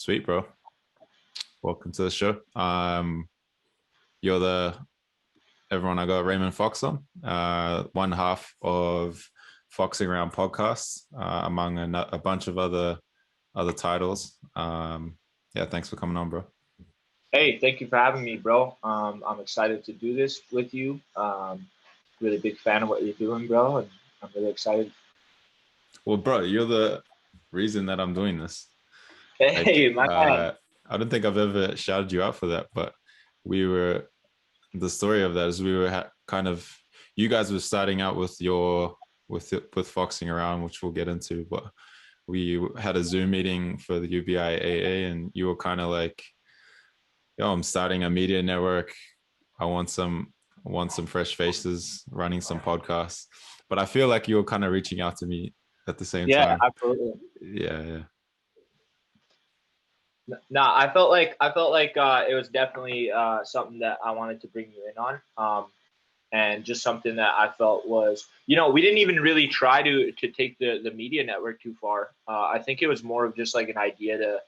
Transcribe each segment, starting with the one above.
Sweet, bro. Welcome to the show. You're the everyone I got Raymond Fox on, one half of Foxing Around podcasts, among a bunch of other titles. Yeah, thanks for coming on, bro. Hey, thank you for having me, bro. I'm excited to do this with you. Really big fan of what you're doing, bro, and I'm really excited. Well, bro, you're the reason that I'm doing this. Like, Hey, my man. I don't think I've ever shouted you out for that, but we were the story of that is we were kind of you guys were starting out with with foxing around, which we'll get into, but we had a Zoom meeting for the UBIAA, and you were kind of like, yo, I'm starting a media network. I want some fresh faces running some podcasts. But I feel like you were kind of reaching out to me at the same Yeah, time. absolutely. Yeah. No, I felt like it was definitely something that I wanted to bring you in on. And just something that I felt was, we didn't even really try to take the media network too far. I think it was more of just like an idea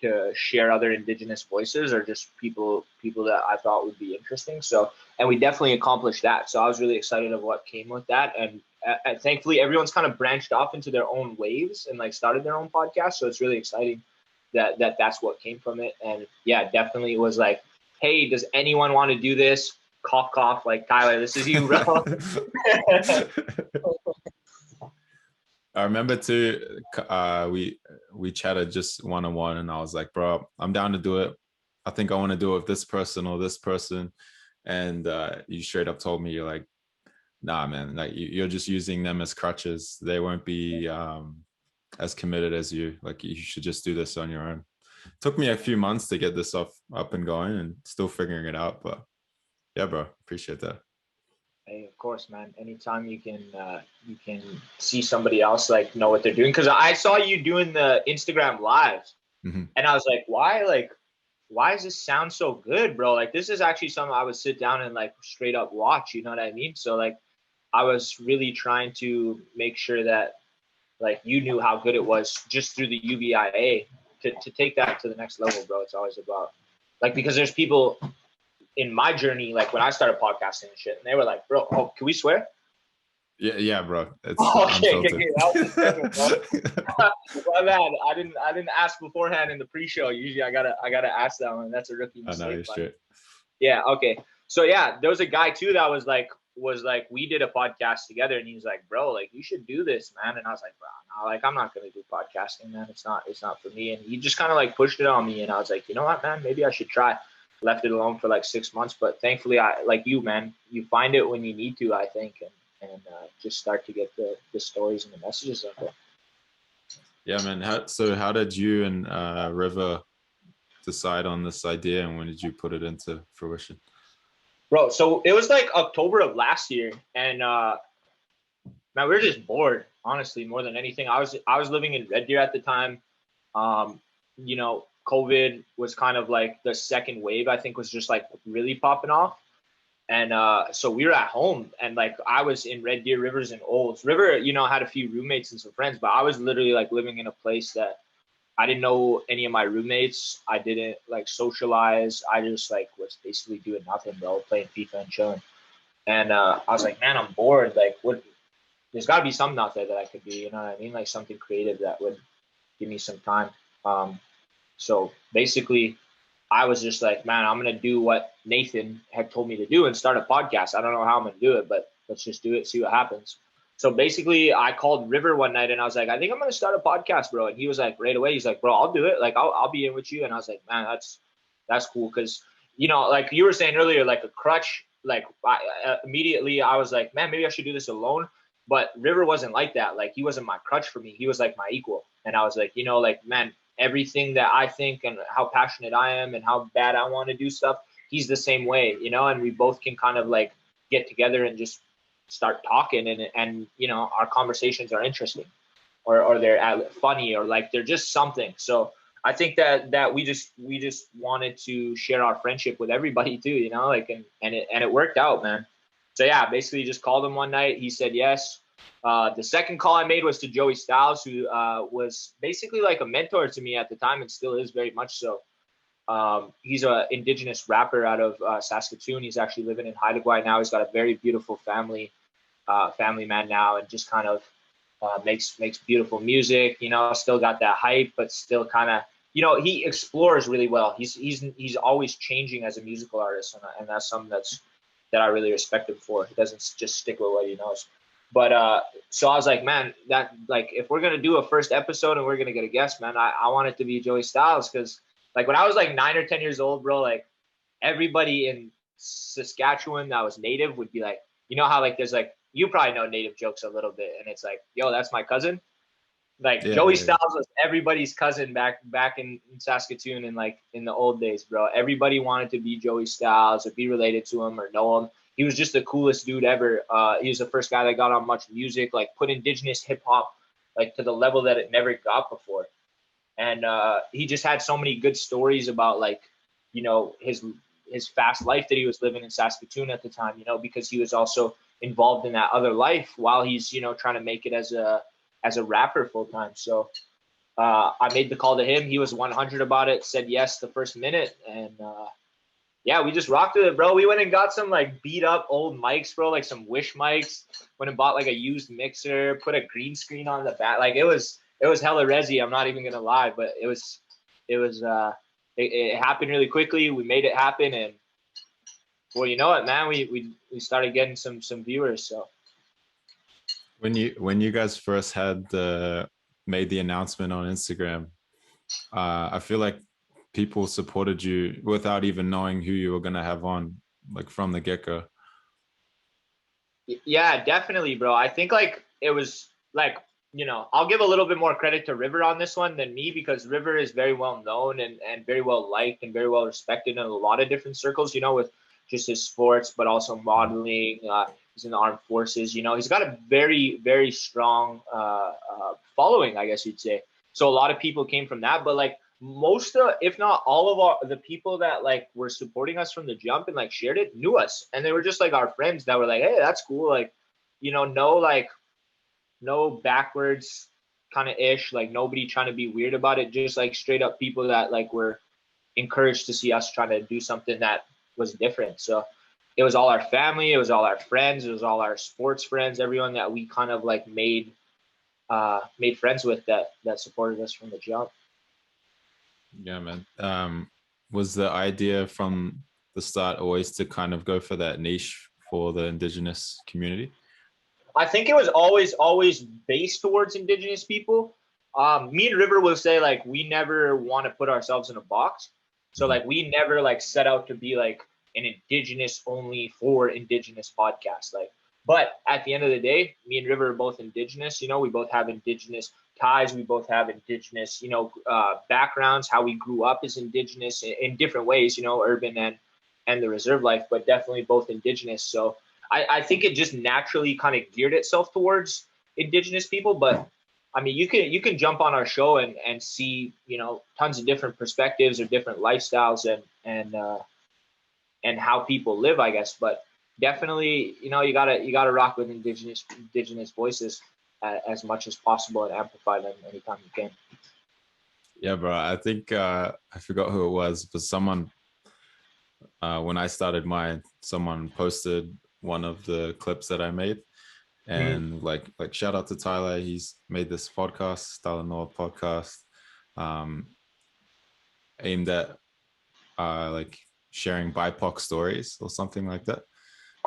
to share other Indigenous voices or just people that I thought would be interesting. So, and we definitely accomplished that. So I was really excited of what came with that. And thankfully, everyone's kind of branched off into their own waves and like started their own podcast. So it's really exciting that's what came from it. And yeah, definitely it was like, hey, does anyone want to do this? Cough, cough, like Tyler, this is you, bro. I remember too, we chatted just one-on-one, and I was like, bro, I'm down to do it. I think I want to do it with this person or this person. And you straight up told me, you're like, nah, man, like you're just using them as crutches. They won't be as committed as you. Like, you should just do this on your own. Took me a few months to get this up and going, and still figuring it out. But yeah, bro, appreciate that. Hey, of course, man. Anytime you can see somebody else like know what they're doing, because I saw you doing the Instagram lives, Mm-hmm. and I was like, why does this sound so good, bro? Like this is actually something I would sit down and like straight up watch. You know what I mean? So like I was really trying to make sure that like you knew how good it was just through the UBIA to take that to the next level, bro. It's always about like because there's people in my journey, like when I started podcasting and shit, and they were like, bro, oh, can we swear? Yeah, bro. I'm Okay, filtered. that was different, bro. My bad. I didn't ask beforehand in the pre-show. Usually I gotta ask that one. That's a rookie I know mistake. you're straight. Yeah, okay. So yeah, there was a guy too that was like we did a podcast together, and he was like, bro, like you should do this, man. And I was like, bro, no, like I'm not gonna do podcasting, man. It's not for me. And he just kind of like pushed it on me, and I was like, you know what, man, maybe I should try. Left it alone for like 6 months, but thankfully, I like you, man. You find it when you need to, I think, and just start to get the stories and the messages out there. Yeah, man. How did you and River decide on this idea, and when did you put it into fruition? Bro, so it was like October of last year, and man, we were just bored, honestly, more than anything. I was living in Red Deer at the time. COVID was kind of like the second wave, I think, was just like really popping off. And so we were at home, and like I was in Red Deer, Rivers, and Olds. River, had a few roommates and some friends, but I was literally like living in a place that I didn't know any of my roommates. I didn't like socialize. I just like was basically doing nothing, bro, playing FIFA and chilling. And I was like, man, I'm bored. Like, what? There's got to be something out there that I could do. You know what I mean? Like something creative that would give me some time. So basically, I was just like, man, I'm going to do what Nathan had told me to do and start a podcast. I don't know how I'm going to do it, but let's just do it, see what happens. So basically, I called River one night and I was like, I think I'm going to start a podcast, bro. And he was like, right away, he's like, bro, I'll do it. Like, I'll be in with you. And I was like, man, that's cool. Cause, like you were saying earlier, like a crutch, like immediately I was like, man, maybe I should do this alone. But River wasn't like that. Like, he wasn't my crutch for me. He was like my equal. And I was like, like, man, everything that I think and how passionate I am and how bad I want to do stuff, he's the same way, and we both can kind of like get together and just start talking and our conversations are interesting or they're funny or like they're just something. So I think that we just wanted to share our friendship with everybody too, like and it worked out, man. So yeah, basically just called him one night. He said yes. The second call I made was to Joey Styles, who was basically like a mentor to me at the time and still is very much so. He's an indigenous rapper out of Saskatoon. He's actually living in Haida now. He's got a very beautiful family man now, and just kind of makes beautiful music. You know, still got that hype, but still kind of, you know, he explores really well. He's always changing as a musical artist, and that's something that I really respect him for. He doesn't just stick with what he knows. But so I was like, man, that like if we're gonna do a first episode and we're gonna get a guest, man, I want it to be Joey Styles, because like when I was like 9 or 10 years old, bro, like everybody in Saskatchewan that was native would be like, you know how like there's like, you probably know native jokes a little bit, and it's like, yo, that's my cousin. Like Joey Styles was everybody's cousin back in Saskatoon in like in the old days, bro. Everybody wanted to be Joey Styles or be related to him or know him. He was just the coolest dude ever. He was the first guy that got on much music, like put indigenous hip hop like to the level that it never got before. And he just had so many good stories about like, you know, his fast life that he was living in Saskatoon at the time, you know, because he was also involved in that other life while he's, you know, trying to make it as a rapper full time. So I made the call to him. He was 100 about it, said yes the first minute. And yeah, we just rocked with it, bro. We went and got some like beat up old mics, bro, like some Wish mics. Went and bought like a used mixer, put a green screen on the back. Like it was hella resi. I'm not even gonna lie, but it happened really quickly. We made it happen, and well, you know what, man, we started getting some viewers. So when you guys first had made the announcement on Instagram, I feel like people supported you without even knowing who you were gonna have on, like from the get-go. Yeah, definitely, bro. I think like it was like, you know, I'll give a little bit more credit to River on this one than me, because River is very well known and very well liked and very well respected in a lot of different circles, you know, with just his sports, but also modeling. He's in the armed forces, you know, he's got a very, very strong following, I guess you'd say. So a lot of people came from that, but like most of, if not all of the people that like were supporting us from the jump and like shared it knew us. And they were just like our friends that were like, hey, that's cool. Like, you know, no backwards kind of ish, like nobody trying to be weird about it, just like straight up people that like were encouraged to see us trying to do something that was different. So it was all our family, it was all our friends, it was all our sports friends, everyone that we kind of like made friends with that supported us from the jump. Yeah, man. Was the idea from the start always to kind of go for that niche for the indigenous community? I think it was always based towards indigenous people. Me and River will say like we never want to put ourselves in a box. So like we never like set out to be like an indigenous only for indigenous podcast. Like, but at the end of the day, me and River are both indigenous. You know, we both have indigenous ties. We both have indigenous, you know, backgrounds. How we grew up is indigenous in different ways. You know, urban and the reserve life, but definitely both indigenous. So I think it just naturally kind of geared itself towards indigenous people. But I mean, you can jump on our show and see, you know, tons of different perspectives or different lifestyles and how people live, I guess. But definitely, you know, you gotta rock with indigenous voices as much as possible and amplify them anytime you can. Yeah, bro. I think I forgot who it was, but someone when I started mine, someone posted one of the clips that I made, and like shout out to Tyler. He's made this podcast, Talanoa podcast, aimed at like sharing BIPOC stories or something like that.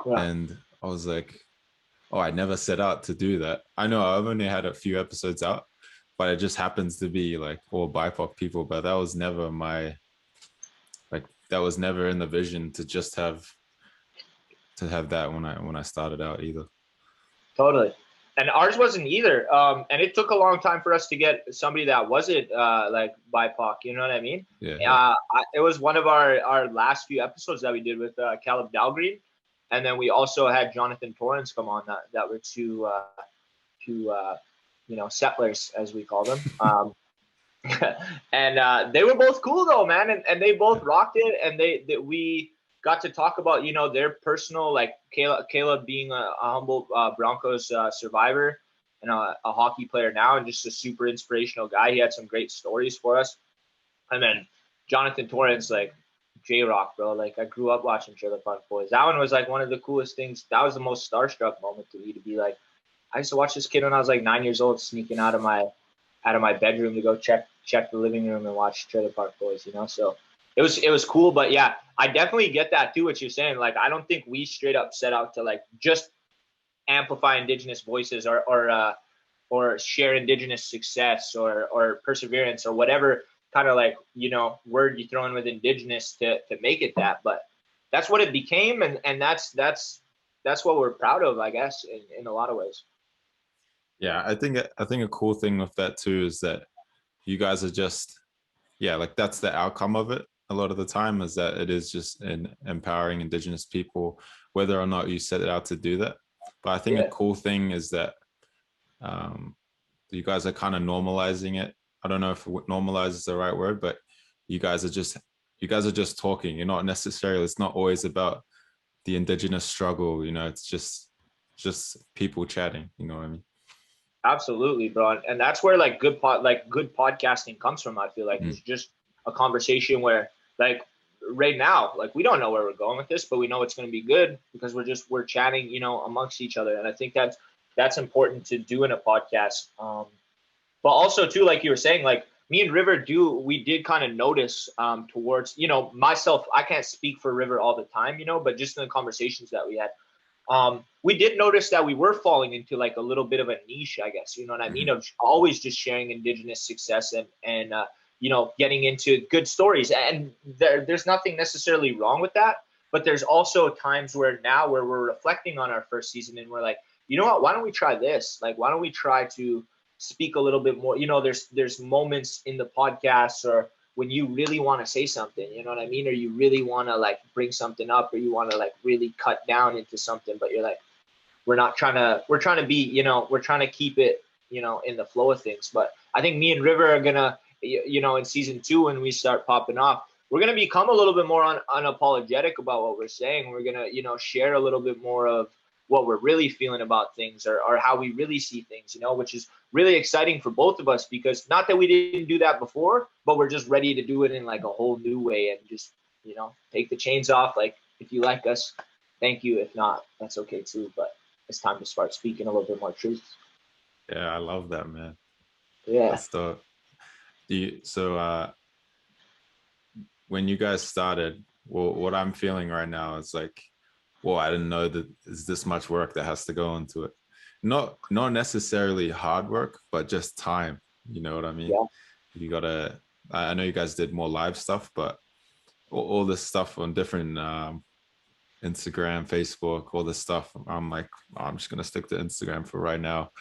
Yeah. And I was like, oh, I never set out to do that. I know I've only had a few episodes out, but it just happens to be like all BIPOC people. But that was never that was never in the vision to just have that when I started out either. Totally. And ours wasn't either. And it took a long time for us to get somebody that wasn't like BIPOC, you know what I mean? Yeah. It was one of our last few episodes that we did with Caleb Dalgreen. And then we also had Jonathan Torrance come on that were two you know, settlers, as we call them. And they were both cool though, man. And they both rocked it. And we got to talk about, you know, their personal, like Caleb being a humble Broncos survivor and a hockey player now, and just a super inspirational guy. He had some great stories for us. And then Jonathan Torrance, like J-Rock, bro. Like, I grew up watching Trailer Park Boys. That one was like one of the coolest things. That was the most starstruck moment to me, to be like, I used to watch this kid when I was like 9 years old, sneaking out of my bedroom to go check the living room and watch Trailer Park Boys, you know? So it was cool. But yeah, I definitely get that too, what you're saying. Like, I don't think we straight up set out to like just amplify Indigenous voices or share Indigenous success or perseverance or whatever kind of like, you know, word you throw in with Indigenous to make it that. But that's what it became, and that's what we're proud of, I guess, in a lot of ways. Yeah, I think a cool thing with that too is that you guys are just, yeah, like that's the outcome of it. A lot of the time is that it is just in empowering Indigenous people, whether or not you set it out to do that. But I think a cool thing is that you guys are kind of normalizing it. I don't know if normalize is the right word, but you guys are just talking. You're not necessarily, it's not always about the Indigenous struggle, you know, it's just people chatting, you know what I mean? Absolutely, bro. And that's where like good podcasting comes from. I feel like it's just a conversation where, like, right now, like, we don't know where we're going with this, but we know it's going to be good because we're chatting, you know, amongst each other. And I think that's important to do in a podcast. But also too, like you were saying, like me and River we did kind of notice towards, you know, myself, I can't speak for River all the time, you know, but just in the conversations that we had, we did notice that we were falling into like a little bit of a niche, I guess, you know what I mean, of always just sharing Indigenous success and you know, getting into good stories. And there's nothing necessarily wrong with that, but there's also times where we're reflecting on our first season and we're like, you know what, why don't we try this? Like, why don't we try to speak a little bit more? You know, there's moments in the podcast or when you really want to say something, you know what I mean? Or you really want to like bring something up, or you want to like really cut down into something, but you're like, we're trying to be, you know, we're trying to keep it, you know, in the flow of things. But I think me and River are gonna, you know, in season 2, when we start popping off, we're gonna become a little bit more unapologetic about what we're saying. We're gonna, you know, share a little bit more of what we're really feeling about things, or how we really see things, you know, which is really exciting for both of us, because not that we didn't do that before, but we're just ready to do it in like a whole new way and just, you know, take the chains off. Like, if you like us, thank you. If not, that's okay too. But it's time to start speaking a little bit more truth. Yeah, I love that, man. Yeah. That's the when you guys started, well, what I'm feeling right now is like, well, I didn't know that there's this much work that has to go into it. Not necessarily hard work, but just time. You know what I mean? Yeah. You gotta. I know you guys did more live stuff, but all this stuff on different Instagram, Facebook, all this stuff. I'm like, oh, I'm just gonna stick to Instagram for right now.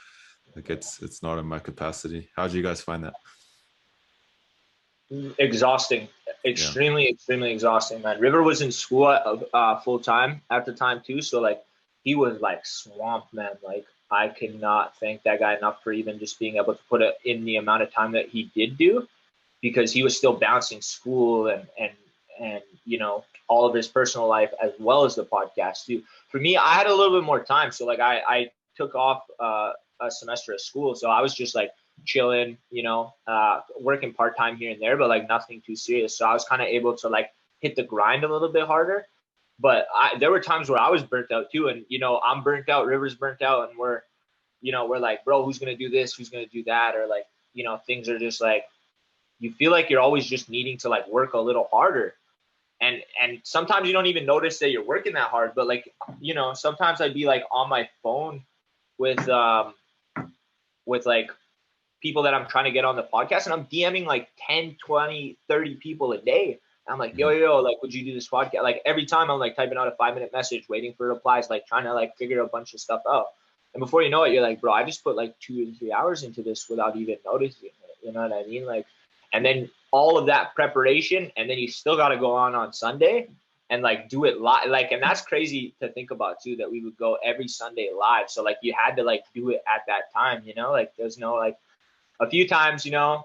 Like, it's not in my capacity. How did you guys find that? Exhausting, extremely exhausting, man. River was in school full time at the time too, so like he was like swamped, man. Like, I cannot thank that guy enough for even just being able to put it in the amount of time that he did do, because he was still balancing school and you know, all of his personal life as well as the podcast too. For me, I had a little bit more time, so like I took off a semester of school, so I was just like chilling, you know, working part-time here and there, but like nothing too serious. So I was kind of able to like hit the grind a little bit harder. But there were times where I was burnt out too. And, you know, I'm burnt out, River's burnt out, and we're like, bro, who's going to do this? Who's going to do that? Or like, you know, things are just like, you feel like you're always just needing to like work a little harder. And sometimes you don't even notice that you're working that hard. But like, you know, sometimes I'd be like on my phone with like people that I'm trying to get on the podcast, and I'm DMing like 10, 20, 30 people a day. I'm like, yo, like, would you do this podcast? Like, every time I'm like typing out a 5-minute message, waiting for replies, like trying to like figure a bunch of stuff out. And before you know it, you're like, bro, I just put like 2 to 3 hours into this without even noticing it. You know what I mean? Like, and then all of that preparation, and then you still got to go on Sunday and like do it live. Like, and that's crazy to think about too, that we would go every Sunday live. So like you had to like do it at that time, you know, like there's no like, a few times, you know,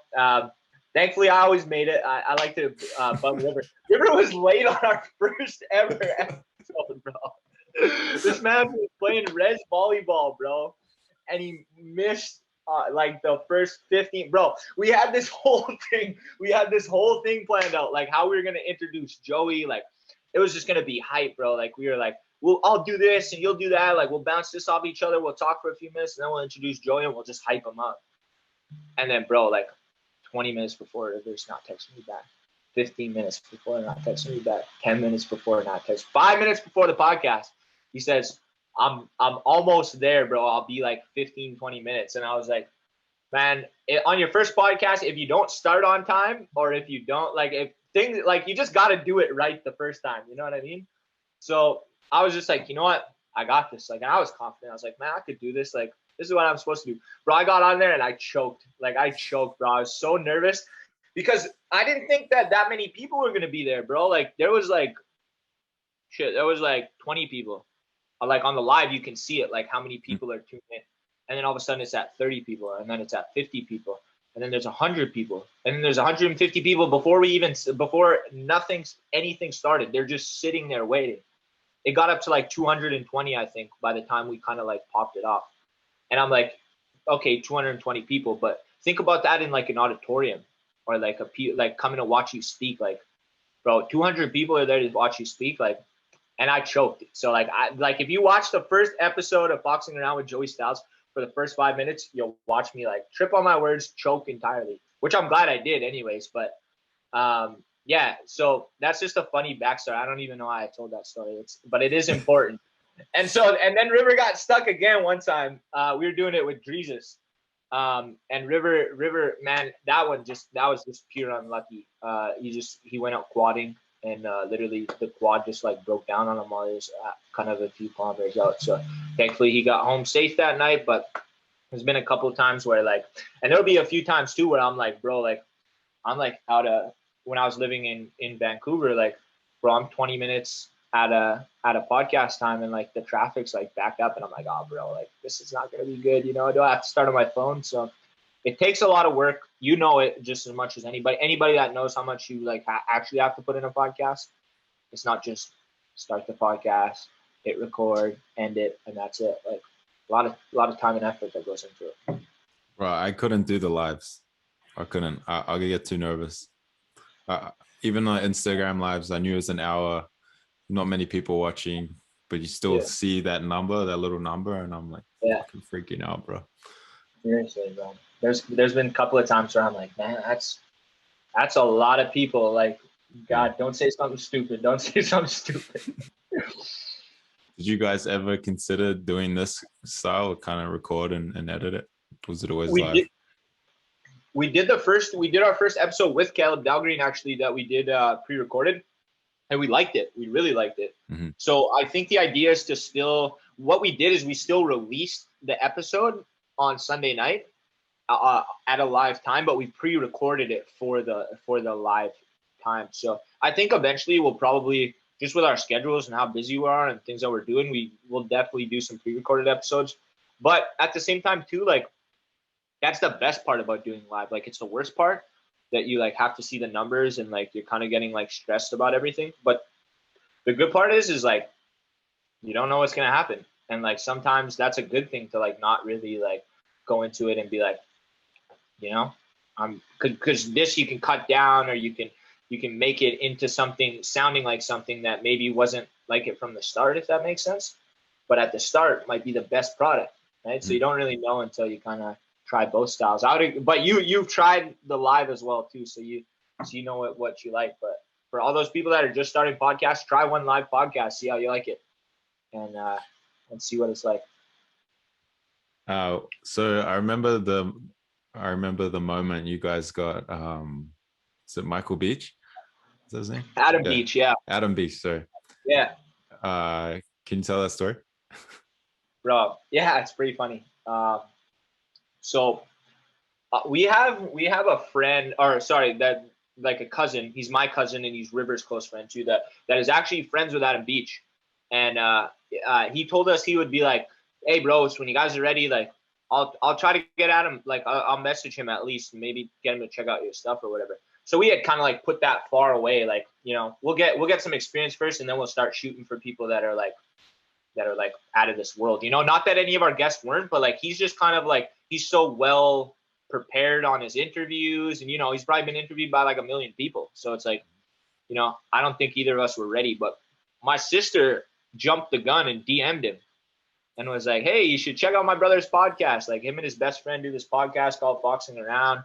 Thankfully, I always made it. I like to bug River. River was late on our first ever episode, bro. This man was playing res volleyball, bro, and he missed like the first 15. Bro, we had this whole thing. We had this whole thing planned out, like how we were gonna introduce Joey. Like it was just gonna be hype, bro. Like we were like, I'll do this and you'll do that. Like we'll bounce this off each other. We'll talk for a few minutes and then we'll introduce Joey and we'll just hype him up. And then, bro, like 20 minutes before, River's not texting me back. 15 minutes before, not texting me back. 10 minutes before, not texting. 5 minutes before the podcast, he says, I'm almost there, bro. I'll be like 15, 20 minutes. And I was like, man, on your first podcast, if you don't start on time or if you don't, like, if things, like, you just got to do it right the first time. You know what I mean? So I was just like, you know what? I got this. Like, and I was confident. I was like, man, I could do this. Like, this is what I'm supposed to do. Bro, I got on there and I choked. Like, I choked, bro. I was so nervous because I didn't think that many people were going to be there, bro. Like, there was like 20 people. Like, on the live, you can see it, like, how many people are tuned in. And then all of a sudden, it's at 30 people. And then it's at 50 people. And then there's 100 people. And then there's 150 people before anything started. They're just sitting there waiting. It got up to like 220, I think, by the time we kind of like popped it off. And I'm like, okay, 220 people, but think about that in like an auditorium or like like coming to watch you speak. Like, bro, 200 people are there to watch you speak. Like, and I choked. So like, if you watch the first episode of Boxing Around with Joey Styles for the first 5 minutes, you'll watch me like trip on my words, choke entirely, which I'm glad I did anyways. But yeah, so that's just a funny backstory. I don't even know why I told that story. But it is important. And then River got stuck again one time. We were doing it with Jesus. And River, man, that was just pure unlucky. He went out quadding and literally the quad just like broke down on him while he was kind of a few kilometers out. So thankfully he got home safe that night. But there's been a couple of times where like, and there'll be a few times too where I'm like, bro, like I'm like when I was living in Vancouver, like, bro, I'm 20 minutes at a podcast time and like the traffic's like backed up and I'm like, oh, bro, like this is not going to be good. You know, do I have to start on my phone? So it takes a lot of work. You know it just as much as anybody that knows how much you like actually have to put in a podcast. It's not just start the podcast, hit record, end it, and that's it. Like a lot of time and effort that goes into it. Bro, I couldn't do the lives. I couldn't. I'll get too nervous. Even on Instagram lives, I knew it was an hour, not many people watching, but you still see that little number, and I'm like, fucking freaking out, bro. Seriously, bro. There's been a couple of times where I'm like, man, that's a lot of people. Like, God, don't say something stupid. Don't say something stupid. Did you guys ever consider doing this style, kind of record and edit it? Was it always live? We did our first episode with Caleb Dalgreen, actually, that we did pre-recorded, and we liked it. We really liked it. Mm-hmm. So I think the idea is to what we did is we still released the episode on Sunday night at a live time, but we pre-recorded it for the live time. So I think eventually we'll probably, just with our schedules and how busy we are and things that we're doing, we will definitely do some pre-recorded episodes. But at the same time too, like, that's the best part about doing live. Like, it's the worst part that you like have to see the numbers and like you're kind of getting like stressed about everything. But the good part is like you don't know what's gonna happen, and like sometimes that's a good thing to like not really like go into it and be like, you know, because this you can cut down or you can make it into something sounding like something that maybe wasn't like it from the start, if that makes sense. But at the start might be the best product, right? So you don't really know until you kind of try both styles. But you've tried the live as well too, so you know what you like. But for all those people that are just starting podcasts, try one live podcast, see how you like it, and see what it's like. So I remember the moment you guys got is it Michael Beach? Is that his name? Adam Beach, yeah. Adam Beach, sorry. Yeah. Can you tell that story? Bro, yeah, it's pretty funny. So we have a friend, or sorry, that like a cousin. He's my cousin and he's River's close friend too. That is actually friends with Adam Beach, and he told us he would be like, "Hey, bros, when you guys are ready, like I'll try to get at him. Like I'll message him at least, maybe get him to check out your stuff or whatever. So we had kind of like put that far away. Like, you know, we'll get some experience first, and then we'll start shooting for people that are like out of this world. You know, not that any of our guests weren't, but like he's just kind of like, he's so well prepared on his interviews, and you know, he's probably been interviewed by like 1 million people. So it's like, you know, I don't think either of us were ready. But my sister jumped the gun and DM'd him and was like, hey, you should check out my brother's podcast. Like, him and his best friend do this podcast called Foxing Around.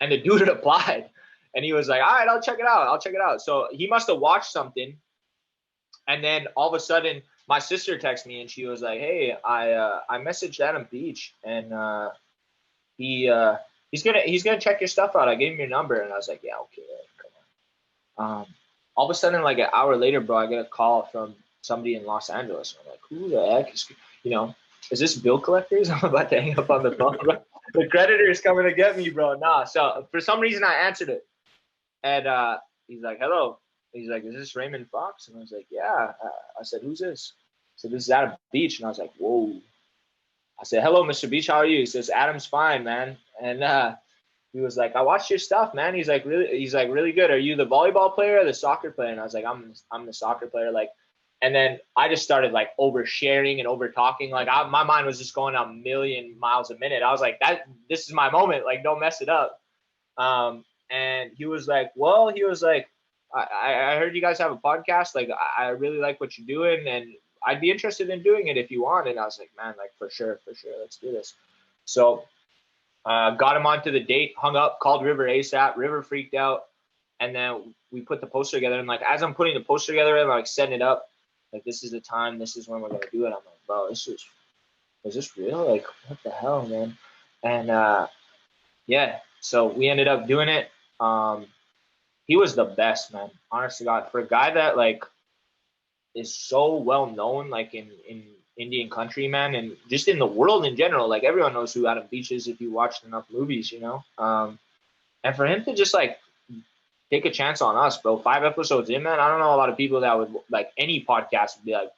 And the dude applied, and he was like, all right, I'll check it out. So he must have watched something. And then all of a sudden my sister texted me and she was like, hey, I messaged Adam Beach, and he's gonna check your stuff out. I gave him your number. And I was like, yeah, okay, come on. All of a sudden, like an hour later, bro, I get a call from somebody in Los Angeles. I'm like, who the heck is, you know, is this bill collectors? I'm about to hang up on the phone. The creditor is coming to get me, bro. Nah. So for some reason I answered it. And he's like, hello. He's like, is this Raymond Fox? And I was like, yeah. I said, who's this? He said, this is Adam Beach. And I was like, whoa. I said, hello, Mr. Beach. How are you? He says, Adam's fine, man. And he was like, I watched your stuff, man. He's like, really good. Are you the volleyball player or the soccer player? And I was like, I'm the soccer player. Like, and then I just started like oversharing and over talking. Like my mind was just going a million miles a minute. I was like, this is my moment. Like, don't mess it up. And he was like, well, I heard you guys have a podcast. Like, I really like what you're doing, and I'd be interested in doing it if you want. And I was like, man, like for sure. Let's do this. So got him onto the date, hung up, called River ASAP. River freaked out. And then we put the poster together. And like, as I'm putting the poster together, I'm like setting it up. Like, this is the time, this is when we're going to do it. I'm like, bro, is this real? Like, what the hell, man? And yeah, so we ended up doing it. He was the best, man. Honest to God, for a guy that like is so well known, like in Indian country, man, and just in the world in general, like everyone knows who Adam Beach is if you watched enough movies, you know. And for him to just like take a chance on us, bro. 5 episodes in, man. I don't know a lot of people that would like any podcast would be like,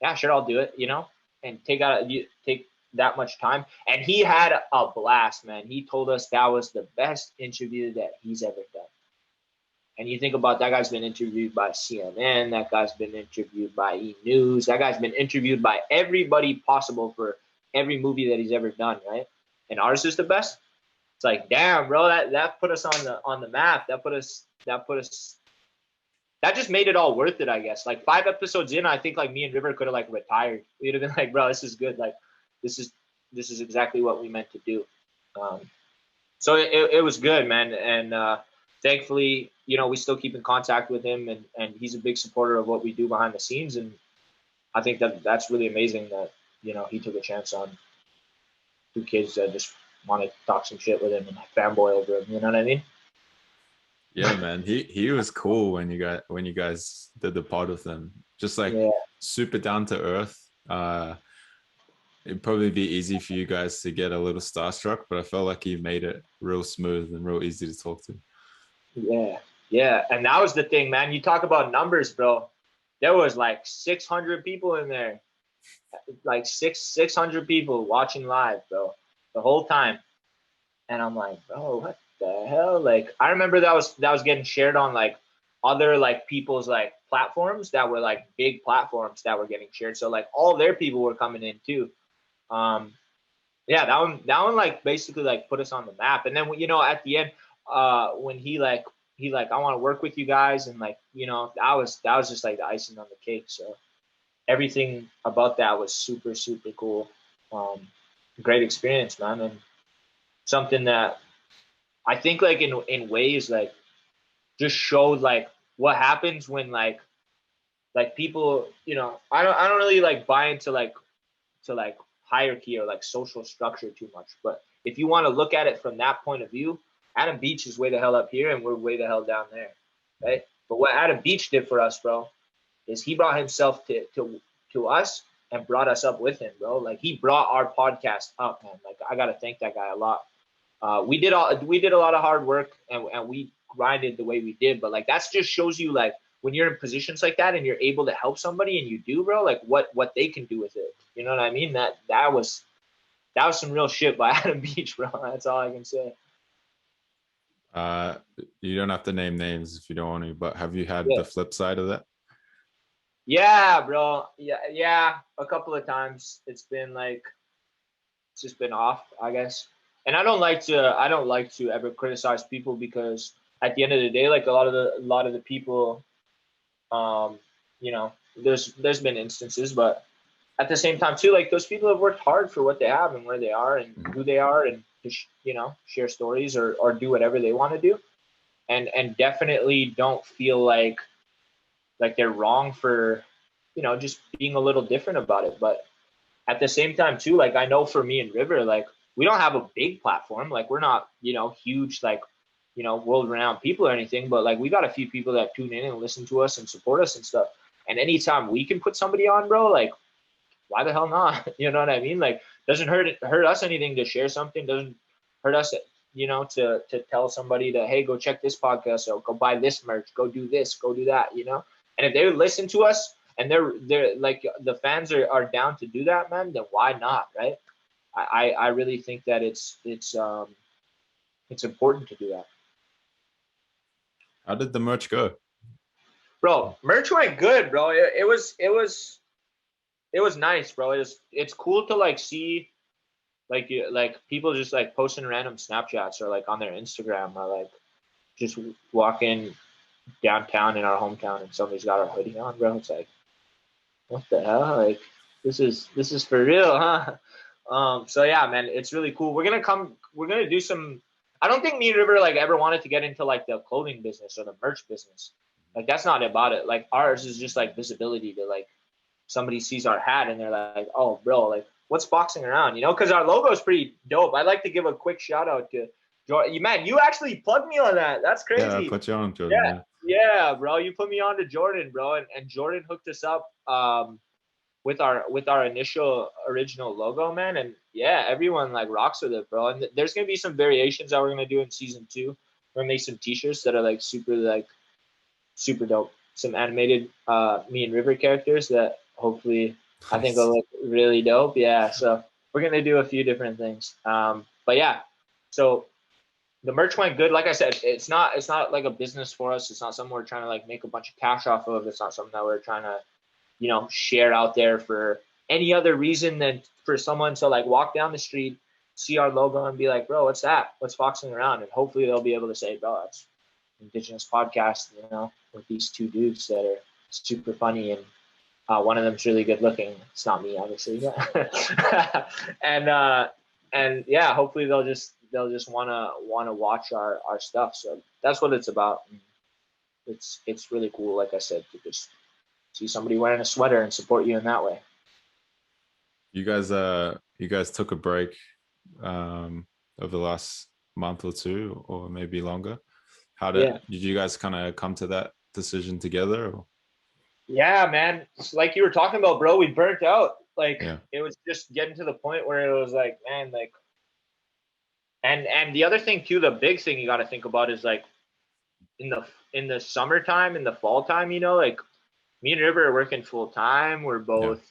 yeah, sure, I'll do it, you know, and take that much time. And he had a blast, man. He told us that was the best interview that he's ever done. And you think about that guy's been interviewed by CNN, that guy's been interviewed by E! News, that guy's been interviewed by everybody possible for every movie that he's ever done, right? And ours is the best. It's like, damn, bro, that put us on the map. That just made it all worth it, I guess. Like 5 episodes in, I think like me and River could have like retired. We'd have been like, bro, this is good. Like this is exactly what we meant to do. So it was good, man. And thankfully, you know, we still keep in contact with him, and he's a big supporter of what we do behind the scenes. And I think that's really amazing that, you know, he took a chance on 2 kids that just want to talk some shit with him and fanboy over him. You know what I mean? Yeah, man. He was cool when you guys did the pod with him. Just like super down to earth. It'd probably be easy for you guys to get a little starstruck, but I felt like he made it real smooth and real easy to talk to. Yeah. And that was the thing, man. You talk about numbers, bro. There was like 600 people in there. Like 600 people watching live, bro, the whole time. And I'm like, bro, what the hell? Like, I remember that was getting shared on like other like people's like platforms that were like big platforms that were getting shared. So like all their people were coming in too. Yeah, that one like basically like put us on the map. And then, you know, at the end, when he like, I want to work with you guys. And like, you know, that was just like the icing on the cake. So everything about that was super, super cool. Great experience, man. And something that I think like in ways like just showed like what happens when like people, you know, I don't really like buy into like hierarchy or like social structure too much. But if you want to look at it from that point of view, Adam Beach is way the hell up here and we're way the hell down there, right? But what Adam Beach did for us, bro, is he brought himself to us and brought us up with him, bro. Like he brought our podcast up, man. Like I gotta thank that guy a lot. We did a lot of hard work and we grinded the way we did, but like that's just shows you like when you're in positions like that and you're able to help somebody and you do, bro, like what they can do with it. You know what I mean? That was that was some real shit by Adam Beach, bro. That's all I can say. You don't have to name names if you don't want to, but have you had Yeah. the flip side of that? Yeah, bro. Yeah. A couple of times it's been like, it's just been off, I guess. And I don't like to ever criticize people, because at the end of the day, like a lot of the people, you know, there's been instances, but at the same time too, like those people have worked hard for what they have and where they are and who they are, and to share stories or do whatever they want to do, and definitely don't feel like they're wrong for just being a little different about it. But at the same time too, like I know for me and River, like we don't have a big platform, like we're not huge, like world renowned people or anything, but like we got a few people that tune in and listen to us and support us and stuff. And anytime we can put somebody on, bro, like why the hell not? You know what I mean? Like, doesn't hurt us anything to share something. Doesn't hurt us, to tell somebody to, hey, go check this podcast, or go buy this merch, go do this, go do that, And if they listen to us and they're like the fans are down to do that, man, then why not, right? I really think that it's important to do that. How did the merch go? Bro, merch went good, bro. It was nice, bro. It's cool to like see like people just like posting random Snapchats or like on their Instagram, or like just walking downtown in our hometown and somebody's got our hoodie on, bro. It's like, what the hell? Like this is for real, huh? So yeah, man, it's really cool. We're gonna do some. I don't think me and River like ever wanted to get into like the clothing business or the merch business. Like that's not about it. Like ours is just like visibility to like somebody sees our hat and they're like, oh, bro, like what's boxing around, because our logo is pretty dope. I'd like to give a quick shout out to Jordan. Man, you actually plugged me on that. That's crazy. Yeah, I put you on, Jordan. Yeah, bro, you put me on to Jordan, bro, and Jordan hooked us up with our initial original logo, man. And yeah, everyone like rocks with it, bro. And there's gonna be some variations that we're gonna do in season 2. We're gonna make some t-shirts that are like super dope. Some animated me and River characters that hopefully I think will look really dope. Yeah, so we're gonna do a few different things. But yeah, so the merch went good. Like I said, it's not like a business for us. It's not something we're trying to like make a bunch of cash off of. It's not something that we're trying to share out there for any other reason than for someone to like walk down the street, see our logo and be like, bro, what's that? What's foxing around? And hopefully they'll be able to say, bro, it's Indigenous podcast, with these two dudes that are super funny, and one of them's really good looking. It's not me, obviously. and yeah, hopefully they'll just wanna watch our stuff. So that's what it's about. It's really cool, like I said, to just see somebody wearing a sweater and support you in that way. You guys took a break over the last month or two, or maybe longer. Did you guys kind of come to that decision together? Or? Yeah, man. It's like you were talking about, bro, we burnt out. Like It was just getting to the point where it was like, man, like, and the other thing too, the big thing you got to think about is like in the summertime, in the fall time, like me and River are working full time. We're both,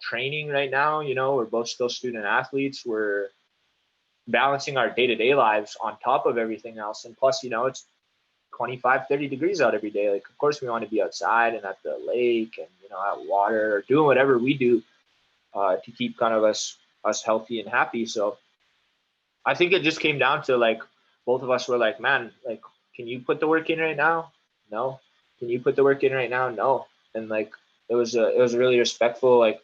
training right now. We're both still student athletes. We're balancing our day-to-day lives on top of everything else. And plus, it's 25, 30 degrees out every day. Like, of course, we want to be outside and at the lake and, at water, or doing whatever we do to keep kind of us healthy and happy. So I think it just came down to like, both of us were like, man, like, can you put the work in right now? No. Can you put the work in right now? No. And like, it was a really respectful, like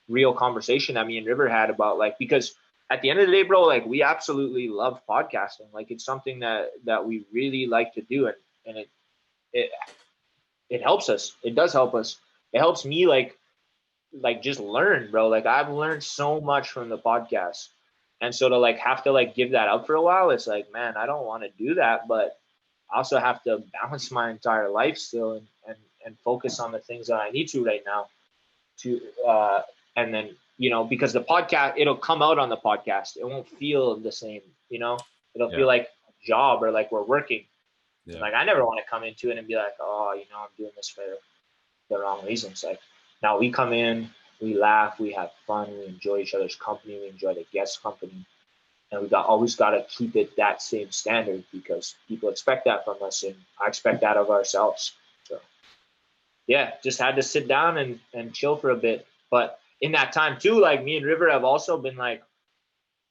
real conversation that me and River had about like, because at the end of the day, bro, like we absolutely love podcasting. Like it's something that we really like to do. And it helps us. It does help us. It helps me like just learn, bro. Like I've learned so much from the podcast. And so to like have to like give that up for a while, it's like, man, I don't want to do that, but I also have to balance my entire life still and focus on the things that I need to right now to and then because the podcast, it'll come out on the podcast, it won't feel the same, it'll feel like a job or like we're working. Like I never want to come into it and be like, oh, I'm doing this for the wrong reasons. Like now we come in, we laugh, we have fun, we enjoy each other's company, we enjoy the guest company. And we always got to keep it that same standard because people expect that from us, and I expect that of ourselves. So yeah, just had to sit down and chill for a bit. But in that time too, like me and River have also been like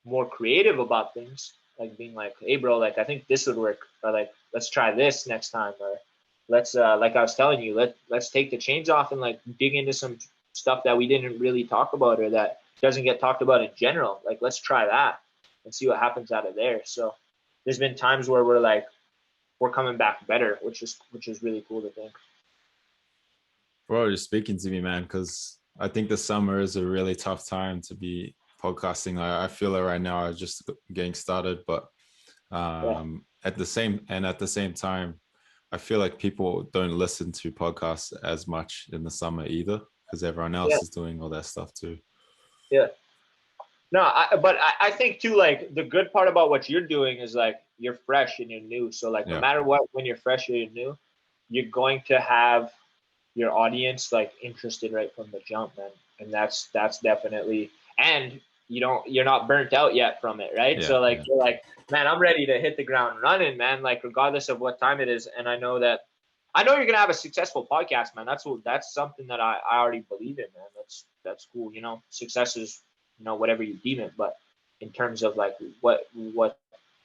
more creative about things, like being like, hey bro, like I think this would work, or like let's try this next time, or let's like I was telling you, let's take the chains off and like dig into some stuff that we didn't really talk about or that doesn't get talked about in general. Like let's try that and see what happens out of there. So there's been times where we're coming back better, which is really cool to think. Bro, you're speaking to me, man, because I think the summer is a really tough time to be podcasting. I feel it right now. I'm just getting started, but Yeah. at the same time, I feel like people don't listen to podcasts as much in the summer either, because everyone Yeah. else is doing all that stuff too. Yeah. No, but I think too, like the good part about what you're doing is like you're fresh and you're new. So like no Yeah, matter what, when you're fresh and you're new, you're going to have your audience like interested right from the jump, man. And that's definitely, and you're not burnt out yet from it, right? yeah, So like yeah. you're like, man, I'm ready to hit the ground running, man. Like regardless of what time it is, and I know you're gonna have a successful podcast, man. That's something that I already believe in, man. That's cool. Success is whatever you deem it, but in terms of like what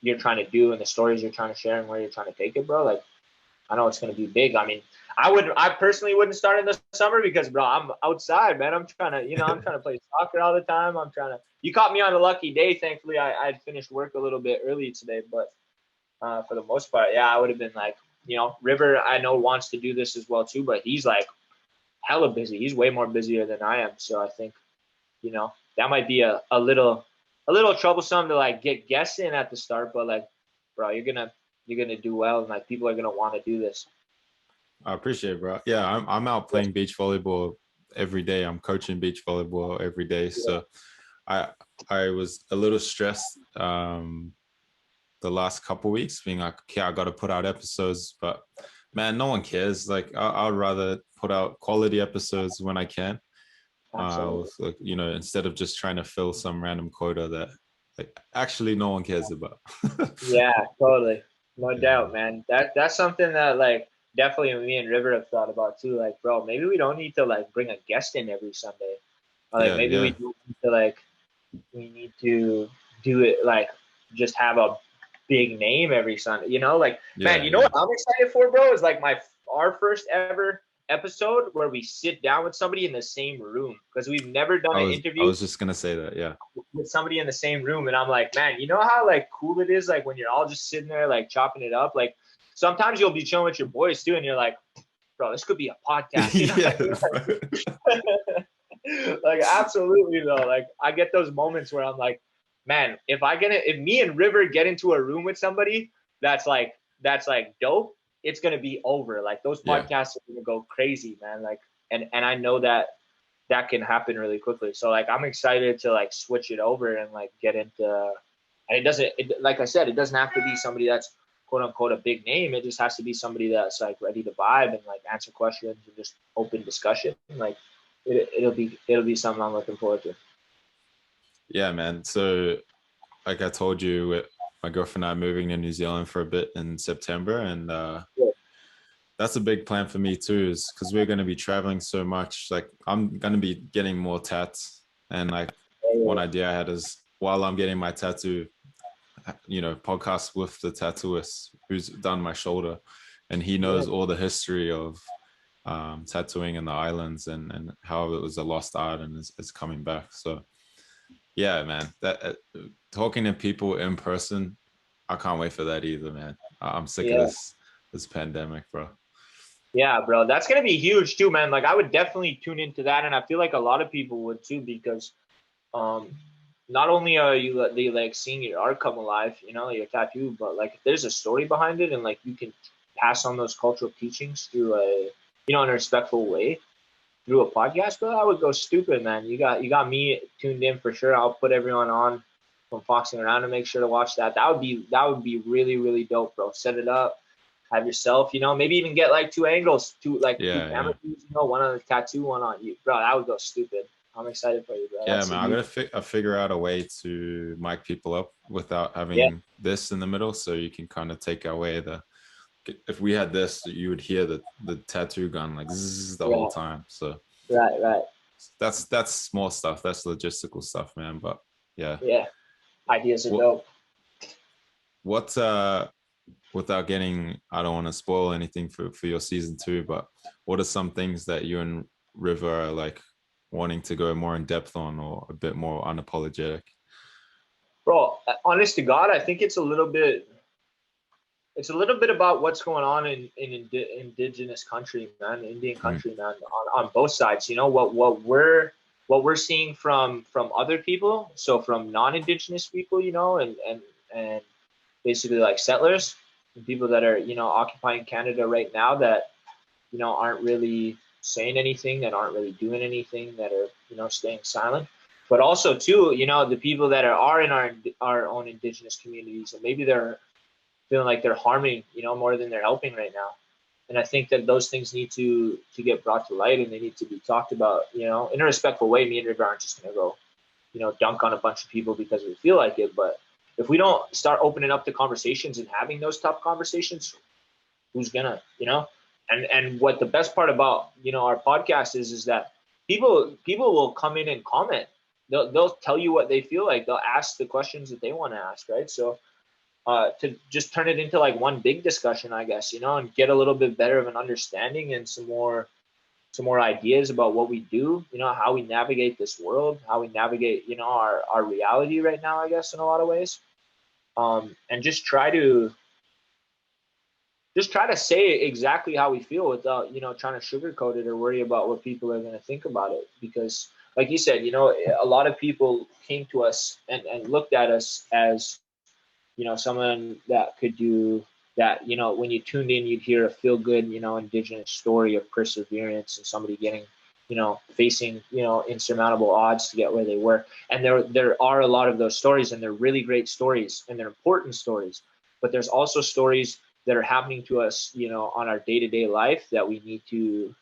you're trying to do and the stories you're trying to share and where you're trying to take it, bro, like I know it's going to be big. I mean, I personally wouldn't start in the summer because, bro, I'm outside, man. I'm trying to play soccer all the time. You caught me on a lucky day. Thankfully, I'd finished work a little bit early today, but for the most part, yeah, I would have been like, River, I know wants to do this as well too, but he's like hella busy. He's way more busier than I am. So I think, that might be a little troublesome to like get guests in at the start, but like, bro, you're gonna do well, and like people are gonna want to do this. I appreciate it, bro. Yeah, I'm out playing beach volleyball every day. I'm coaching beach volleyball every day. Yeah. So I I was a little stressed the last couple of weeks, being like, okay, I got to put out episodes, but man, no one cares. Like I'd rather put out quality episodes when I can. Absolutely. With, like, instead of just trying to fill some random quota that like actually no one cares about. Yeah, totally. No Yeah, doubt, man. That's something that like definitely me and River have thought about too. Like, bro, maybe we don't need to like bring a guest in every Sunday. Or like yeah, maybe we yeah, do need to like we need to do it like just have a big name every Sunday. Like man, yeah, you know yeah. what I'm excited for, bro? Is like our first ever episode where we sit down with somebody in the same room because we've never done I an was I interview was just gonna say that. Yeah, with somebody in the same room, and I'm like, man, you know how like cool it is, like when you're all just sitting there like chopping it up. Like sometimes you'll be chilling with your boys too, and you're like, bro, this could be a podcast, yeah, like absolutely though. Like I get those moments where I'm like, man, if me and River get into a room with somebody that's like dope, it's gonna be over. Like those yeah. podcasts are gonna go crazy, man. Like and I know that can happen really quickly. So like I'm excited to like switch it over and like get into, and like I said, it doesn't have to be somebody that's quote unquote a big name. It just has to be somebody that's like ready to vibe and like answer questions and just open discussion. Like it'll be something I'm looking forward to. Yeah, man. So like I told you, my girlfriend and I are moving to New Zealand for a bit in September, and Yeah. that's a big plan for me too, is because we're going to be traveling so much. Like I'm going to be getting more tats, and like one idea I had is while I'm getting my tattoo, podcast with the tattooist who's done my shoulder, and he Yeah. knows all the history of tattooing in the islands and how it was a lost art and is coming back. So yeah, man, that talking to people in person, I can't wait for that either, man. I'm sick of Yeah. this pandemic, bro. Yeah, bro. That's gonna be huge too, man. Like I would definitely tune into that, and I feel like a lot of people would too because um not only are they like seeing your art come alive, your tattoo, but like if there's a story behind it and like you can pass on those cultural teachings through in a respectful way through a podcast, bro, I would go stupid, man. You got me tuned in for sure. I'll put everyone on from Foxing Around to make sure to watch that. That would be really, really dope, bro. Set it up, have yourself, maybe even get like two angles, two Yeah, camera yeah. views, one on the tattoo, one on you, bro. That would go stupid. I'm excited for you, bro. Yeah, That's man, a I huge. gotta figure out a way to mic people up without Yeah, having this in the middle, so you can kind of take away the. If we had this, you would hear the tattoo gun like zzz the whole right, time. So right. that's small stuff. That's logistical stuff, man. But yeah, Yeah, ideas are what dope. what without getting, I don't want to spoil anything for your season 2, but what are some things that you and River are like wanting to go more in depth on or a bit more unapologetic? Bro, honest to God, I think it's a little bit about what's going on in indigenous country, man, Indian Mm, country, man, on both sides. You know what we're seeing from other people, so from non-indigenous people, and basically like settlers, and people that are occupying Canada right now that aren't really saying anything, that aren't really doing anything, that are staying silent. But also too, the people that are in our own indigenous communities, and maybe they're feeling like they're harming, more than they're helping right now. And I think that those things need to get brought to light, and they need to be talked about, in a respectful way. Me and River aren't just gonna go, dunk on a bunch of people because we feel like it. But if we don't start opening up the conversations and having those tough conversations, who's gonna, And what the best part about our podcast is that people will come in and comment. They'll tell you what they feel like. They'll ask the questions that they want to ask, right? So to just turn it into like one big discussion, I guess, and get a little bit better of an understanding and some more ideas about what we do, how we navigate this world, how we navigate, our reality right now, I guess, in a lot of ways. And just try to say exactly how we feel without, trying to sugarcoat it or worry about what people are going to think about it. Because like you said, a lot of people came to us and looked at us as, someone that could do that. When you tuned in, you'd hear a feel good, indigenous story of perseverance and somebody getting, facing, insurmountable odds to get where they were. And there are a lot of those stories, and they're really great stories, and they're important stories. But there's also stories that are happening to us, on our day-to-day life that we need to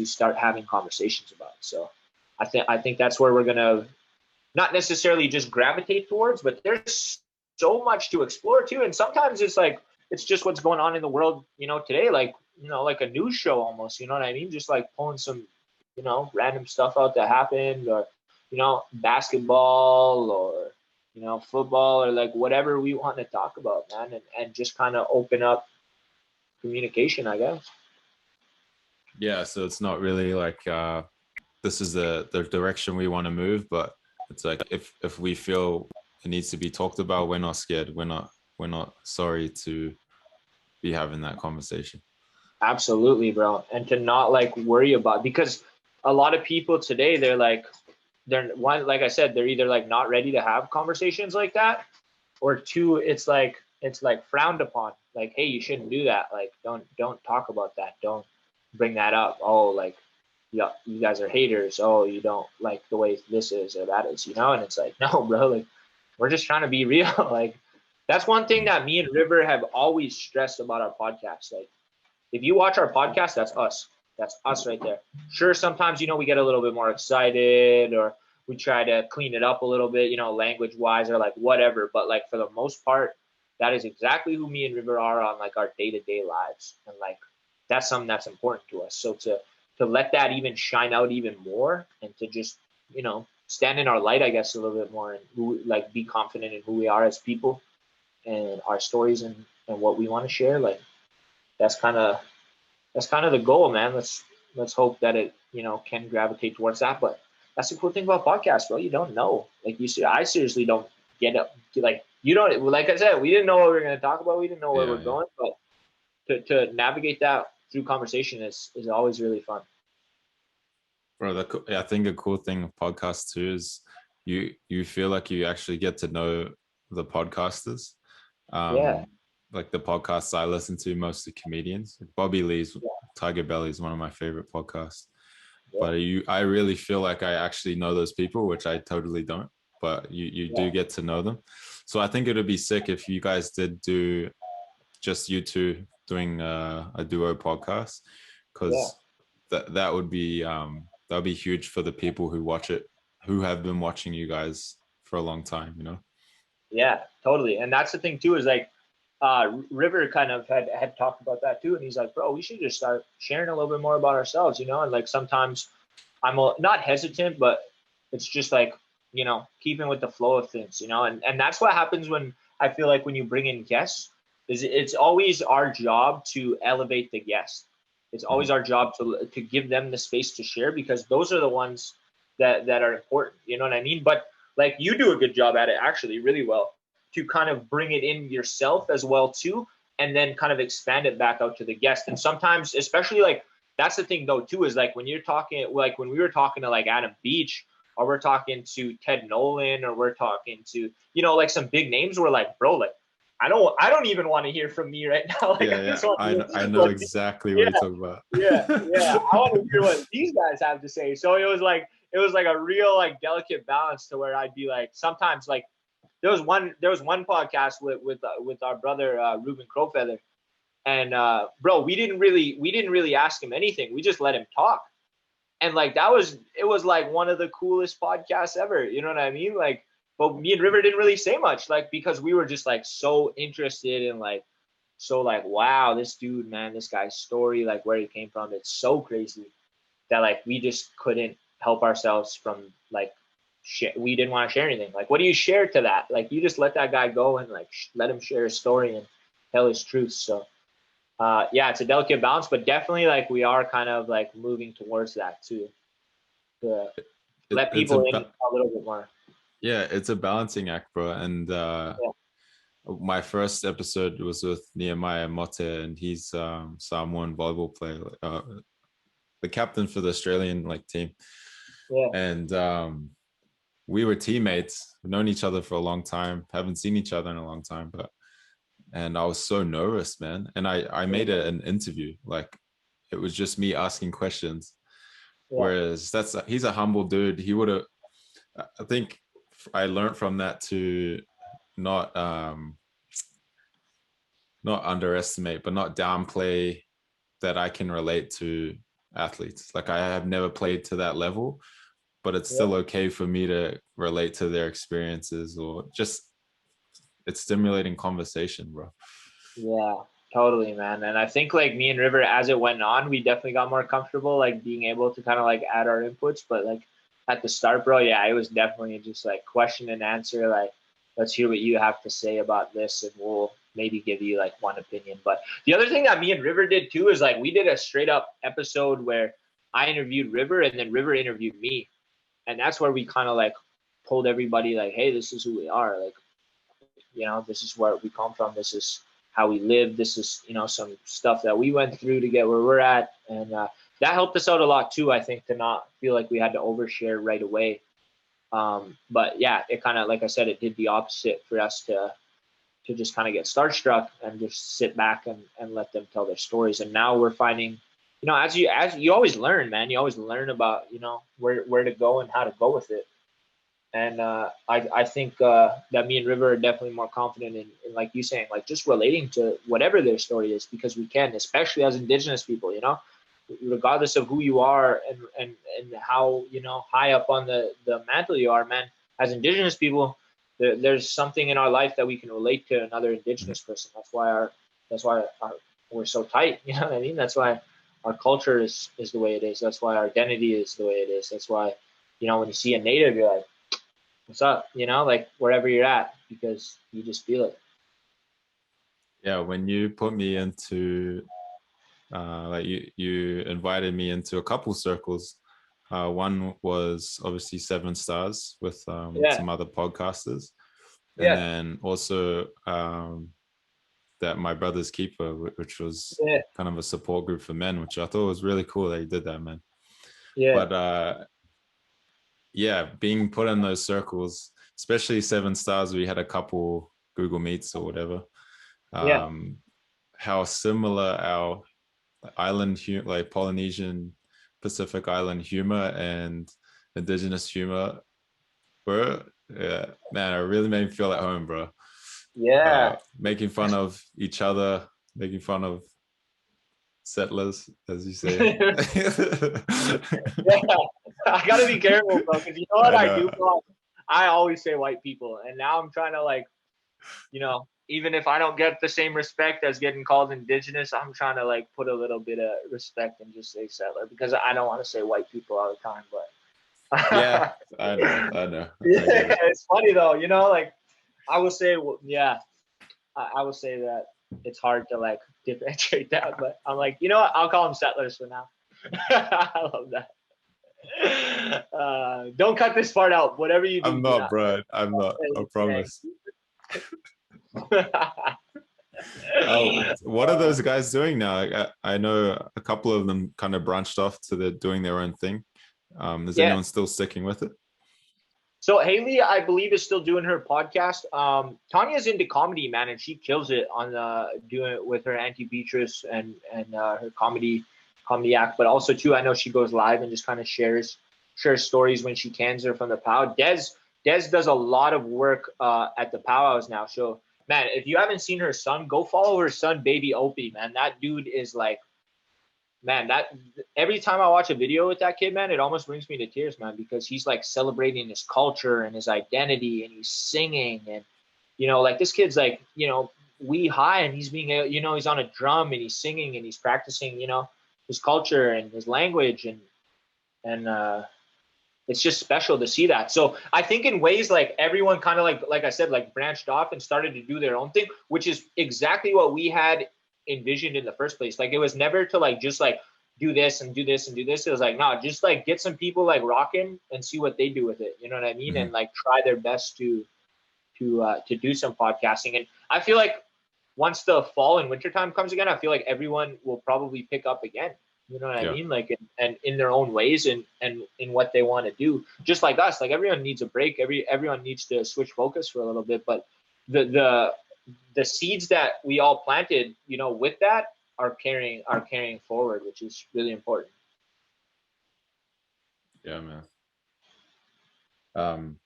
start having conversations about. So I think that's where we're gonna not necessarily just gravitate towards, but there's so much to explore too. And sometimes it's just what's going on in the world, today, like a news show almost, you know what I mean? Just like pulling some, random stuff out that happened, or, basketball, or, football, or like whatever we want to talk about, man, and just kind of open up communication, I guess. yeah, so it's not really like this is the direction we want to move, but it's like if we feel it needs to be talked about, we're not scared. We're not sorry to be having that conversation. Absolutely, bro. And to not like worry about, because a lot of people today, they're one, like I said, they're either like not ready to have conversations like that, or two, it's like frowned upon. Like, hey, you shouldn't do that. Like, don't talk about that. Don't bring that up. Oh, like, yeah, you guys are haters. Oh, you don't like the way this is or that is, And it's like, no, bro. Like, we're just trying to be real. Like, that's one thing that me and River have always stressed about our podcast. Like, if you watch our podcast, that's us. That's us right there. Sure, sometimes we get a little bit more excited, or we try to clean it up a little bit, language wise, or like whatever. But like for the most part, that is exactly who me and River are on like our day-to-day lives, and like that's something that's important to us. So to let that even shine out even more, and to just stand in our light, I guess, a little bit more, and like be confident in who we are as people and our stories, and what we want to share. Like that's kind of the goal, man. Let's hope that it can gravitate towards that. But that's the cool thing about podcasts, bro. You don't know. Like you see, I seriously don't get up. Like you don't. Like I said, we didn't know what we were going to talk about. We didn't know where we're Yeah, yeah. going. But to navigate that through conversation is always really fun. Bro, I think a cool thing of podcasts too is you feel like you actually get to know the podcasters. Yeah, Um, like the podcasts I listen to, mostly comedians. Bobby Lee's yeah, Tiger Belly is one of my favorite podcasts. yeah, But I really feel like I actually know those people, which I totally don't. But you yeah, do get to know them. So I think it would be sick if you guys did do just you two doing a duo podcast, yeah. because that would be that'll be huge for the people who watch it, who have been watching you guys for a long time, you know? Yeah, totally. And that's the thing too, is like River kind of had talked about that too. And he's like, bro, we should just start sharing a little bit more about ourselves, you know? And like sometimes I'm not hesitant, but it's just like, you know, keeping with the flow of things, you know? And that's what happens when I feel like when you bring in guests, is it's always our job to elevate the guest. It's always our job to give them the space to share, because those are the ones that are important. You know what I mean? But like you do a good job at it, actually, really well, to kind of bring it in yourself as well too, and then kind of expand it back out to the guest. And sometimes, especially like that's the thing though too, is like when you're talking, like when we were talking to like Adam Beach, or we're talking to Ted Nolan, or we're talking to, you know, like some big names, we're like, bro, like I don't even want to hear from me right now. Like Yeah, I yeah. just want to I know like, exactly what yeah, you're talking about. yeah. I want to hear what these guys have to say. So it was like a real like delicate balance to where I'd be like sometimes like there was one podcast with our brother Ruben Crowfeather, and bro, we didn't really ask him anything. We just let him talk, and like it was like one of the coolest podcasts ever. You know what I mean? Like, but me and River didn't really say much, like because we were just like so interested in like so like wow, this dude, man, this guy's story, like where he came from, it's so crazy that like we just couldn't help ourselves from like we didn't want to share anything. Like, what do you share to that? Like, you just let that guy go and like let him share his story and tell his truth. So, yeah, it's a delicate balance, but definitely like we are kind of like moving towards that too, to let It's people in a little bit more. yeah, it's a balancing act, bro. And Yeah, my first episode was with Nehemiah Mote, and he's Samoan volleyball player, the captain for the Australian like team. yeah, And we were teammates, we've known each other for a long time, haven't seen each other in a long time, but and I was so nervous, man. And I made it an interview, like it was just me asking questions. yeah, Whereas he's a humble dude. He would have, I think I learned from that to not not underestimate, but not downplay that I can relate to athletes. Like I have never played to that level, but it's yeah. still okay for me to relate to their experiences, or just it's stimulating conversation, bro. Yeah, totally, man. And I think like me and River, as it went on, we definitely got more comfortable, like being able to kind of like add our inputs. But like at the start, bro, yeah, it was definitely just like question and answer. Like, let's hear what you have to say about this, and we'll maybe give you like one opinion. But the other thing that me and River did too is like we did a straight up episode where I interviewed River and then River interviewed me, and that's where we kind of like told everybody like, hey, this is who we are. Like, you know, this is where we come from, this is how we live, this is, you know, some stuff that we went through to get where we're at. And that helped us out a lot too, I think, to not feel like we had to overshare right away. But yeah, it kind of, like I said, it did the opposite for us to just kind of get starstruck and just sit back and let them tell their stories. And now we're finding, you know, as you always learn, man, you always learn about, you know, where to go and how to go with it. And I think that me and River are definitely more confident in like you saying, like just relating to whatever their story is, because we can, especially as Indigenous people, you know, regardless of who you are and how, you know, high up on the mantle you are, man. As Indigenous people, there's something in our life that we can relate to another Indigenous person. That's why we're so tight. You know what I mean? That's why our culture is the way it is. That's why our identity is the way it is. That's why, you know, when you see a native, you're like, what's up, you know, like wherever you're at, because you just feel it. Yeah, when you put me into like you invited me into a couple circles. One was obviously Seven Stars with Yeah, some other podcasters, and yeah, then also that My Brother's Keeper, which was yeah, kind of a support group for men, which I thought was really cool that you did that, man. yeah, But yeah, being put in those circles, especially Seven Stars, we had a couple Google Meets or whatever. yeah, Um, how similar our island like Polynesian Pacific Island humor and indigenous humor were. Yeah, man, it really made me feel at home, bro. yeah, Making fun of each other, making fun of settlers, as you say. Yeah, I gotta be careful, bro, because you know what I I do, know. bro? I always say white people, and now I'm trying to like, even if I don't get the same respect as getting called indigenous, I'm trying to like put a little bit of respect and just say settler because I don't want to say white people all the time. But Yeah, I know. I know. I get yeah, it. it's funny though, like I will say, well, yeah, I will say that it's hard to like differentiate that, but I'm like, you know what? I'll call them settlers for now. I love that. Don't cut this part out. Whatever you do, I'm do not, not. bro. I'm not. I promise. Oh, what are those guys doing now? I know a couple of them kind of branched off to doing their own thing. Is Yeah. anyone still sticking with it? So Haley, I believe, is still doing her podcast. Tanya's into comedy, man, and she kills it on doing it with her Auntie Beatrice and her comedy act. But also too, I know she goes live and just kind of shares stories when she cans her from the POW. Des does a lot of work at the powwows now. So man, if you haven't seen her son, go follow her son, Baby Opie. Man, that dude is like, man, that every time I watch a video with that kid, man, it almost brings me to tears, man, because he's like celebrating his culture and his identity, and he's singing, and like this kid's like, we high, and he's being, he's on a drum and he's singing and he's practicing, his culture and his language, and it's just special to see that. So I think in ways like everyone kind of like I said, like branched off and started to do their own thing, which is exactly what we had envisioned in the first place. Like it was never to like just like do this and do this and do this. It was like, no, just like get some people like rocking and see what they do with it. You know what I mean? Mhm. And like try their best to do some podcasting. And I feel like once the fall and winter time comes again, I feel like everyone will probably pick up again. You know what I Yeah. mean? Like, and in their own ways and in what they want to do. Just like us, like everyone needs a break. Everyone needs to switch focus for a little bit. But the seeds that we all planted, with that are carrying forward, which is really important. Yeah, man. Um,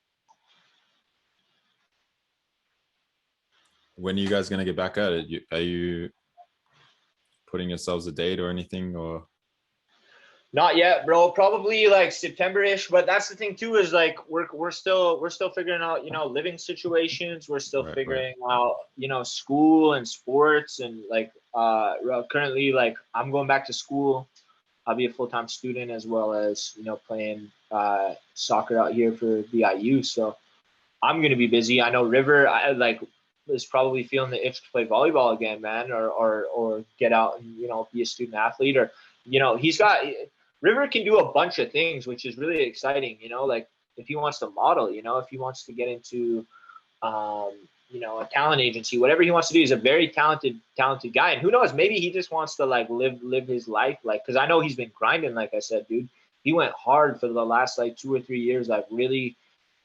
when are you guys gonna get back at it? Are you putting yourselves a date or anything? Or Not yet, bro. Probably like September-ish. But that's the thing too, is like we're still figuring out, living situations. We're still right. figuring out, school and sports, and like currently like I'm going back to school. I'll be a full-time student as well as, playing soccer out here for BIU. So I'm gonna be busy. I know River is probably feeling the itch to play volleyball again, man, or get out and be a student athlete, or he's got River can do a bunch of things, which is really exciting. Like if he wants to model, if he wants to get into um, a talent agency, whatever he wants to do. He's a very talented guy, and who knows, maybe he just wants to like live his life, like because I know he's been grinding. Like I said, dude, he went hard for the last like 2 or 3 years, like really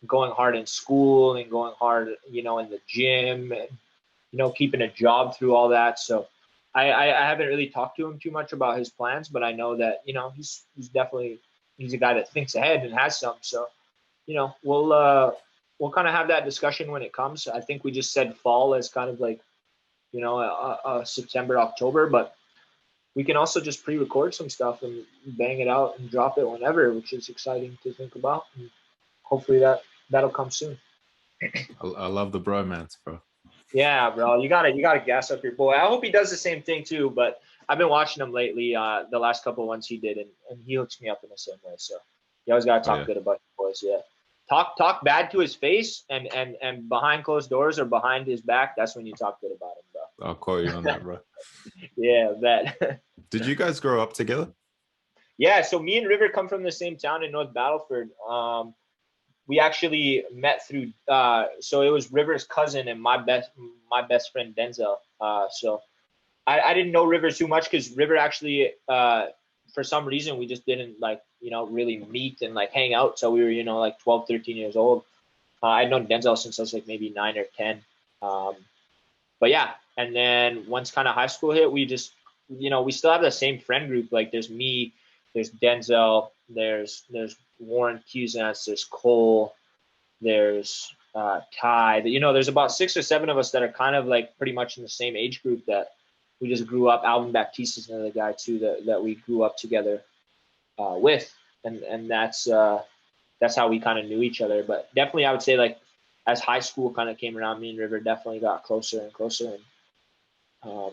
going hard in school and going hard, in the gym, and keeping a job through all that. So I haven't really talked to him too much about his plans, but I know that he's definitely he's a guy that thinks ahead and has some. So we'll kind of have that discussion when it comes. I think we just said fall as kind of like September, October, but we can also just pre-record some stuff and bang it out and drop it whenever, which is exciting to think about. And hopefully that'll come soon. I love the bromance, bro. Yeah, bro, you gotta gas up your boy. I hope he does the same thing too. But I've been watching him lately. The last couple ones he did, and he hooks me up in the same way. So you always gotta talk good about your boys. Yeah, talk bad to his face, and behind closed doors or behind his back. That's when you talk good about him, bro. I'll quote you on that, bro. Yeah, that. Did you guys grow up together? Yeah, so me and River come from the same town in North Battleford. We actually met through so it was River's cousin and my best friend Denzel. So I didn't know River too much because River actually for some reason we just didn't like really meet and like hang out. So we were like 12, 13 years old. I'd known Denzel since I was like maybe 9 or 10. But yeah, and then once kind of high school hit, we just we still have the same friend group. Like there's me, there's Denzel, there's Warren Cusack, there's Cole, there's Ty. There's about 6 or 7 of us that are kind of like pretty much in the same age group that we just grew up. Alvin Baptiste is another guy too that we grew up together with, and that's how we kind of knew each other. But definitely, I would say like as high school kind of came around, me and River definitely got closer and closer. And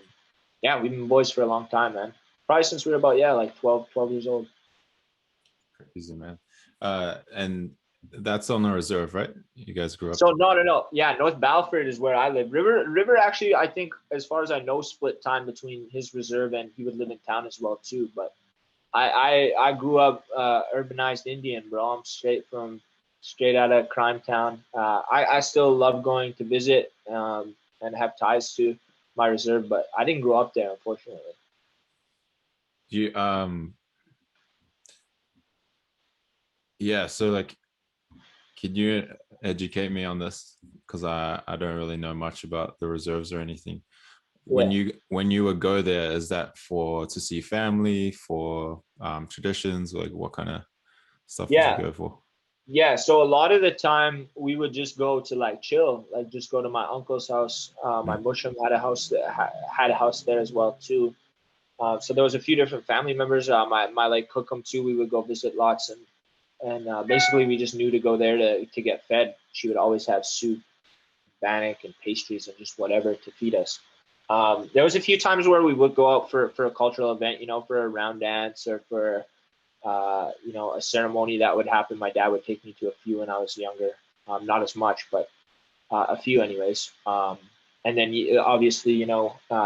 yeah, we've been boys for a long time, man. Probably since we were about like 12 years old. Crazy, man. And that's on the reserve, right? You guys grew up. So no. Yeah, North Battleford is where I live. River actually, I think, as far as I know, split time between his reserve and he would live in town as well too. But I grew up urbanized Indian, bro. I'm straight out of crime town. I still love going to visit and have ties to my reserve, but I didn't grow up there, unfortunately. You yeah, so like, can you educate me on this? Because I don't really know much about the reserves or anything. Yeah. When you would go there, is that for to see family, for traditions? Like what kind of stuff would you Yeah. go for? Yeah, so a lot of the time we would just go to like chill, like just go to my uncle's house. My Mm. mushroom had a house had a house there as well too. So there was a few different family members. My like cookum too. We would go visit lots, and basically we just knew to go there to get fed. She would always have soup, bannock, and pastries, and just whatever to feed us. There was a few times where we would go out for a cultural event, for a round dance or for a ceremony that would happen. My dad would take me to a few when I was younger. Not as much, but a few anyways. And then obviously,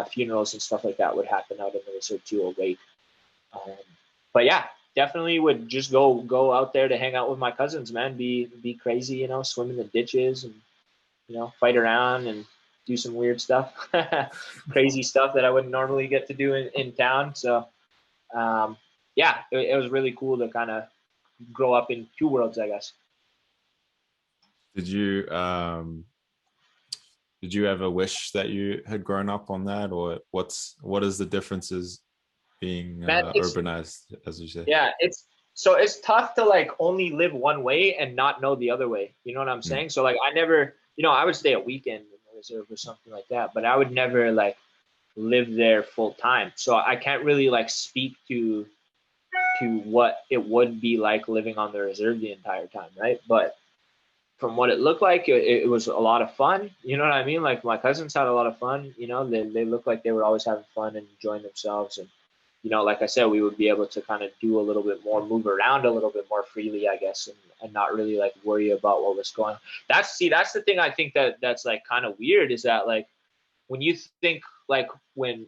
funerals and stuff like that would happen out in the reserve too, or wake. Um, but yeah, definitely would just go out there to hang out with my cousins, man. Be crazy, swim in the ditches and fight around and do some weird stuff, crazy stuff that I wouldn't normally get to do in town. So um, yeah, it was really cool to kind of grow up in two worlds, I guess. Did you ever wish that you had grown up on that, or what is the differences being Man, urbanized, as you say? yeah, it's tough to like only live one way and not know the other way. You know what I'm Mm. saying? So like I never, I would stay a weekend in the reserve or something like that, but I would never like live there full time. So I can't really like speak to what it would be like living on the reserve the entire time, right? But from what it looked like, it was a lot of fun. You know what I mean? Like my cousins had a lot of fun. They looked like they were always having fun and enjoying themselves. And like I said, we would be able to kind of do a little bit more, move around a little bit more freely, I guess, and not really like worry about what was going on. That's the thing I think that's like kind of weird is that like when you think like when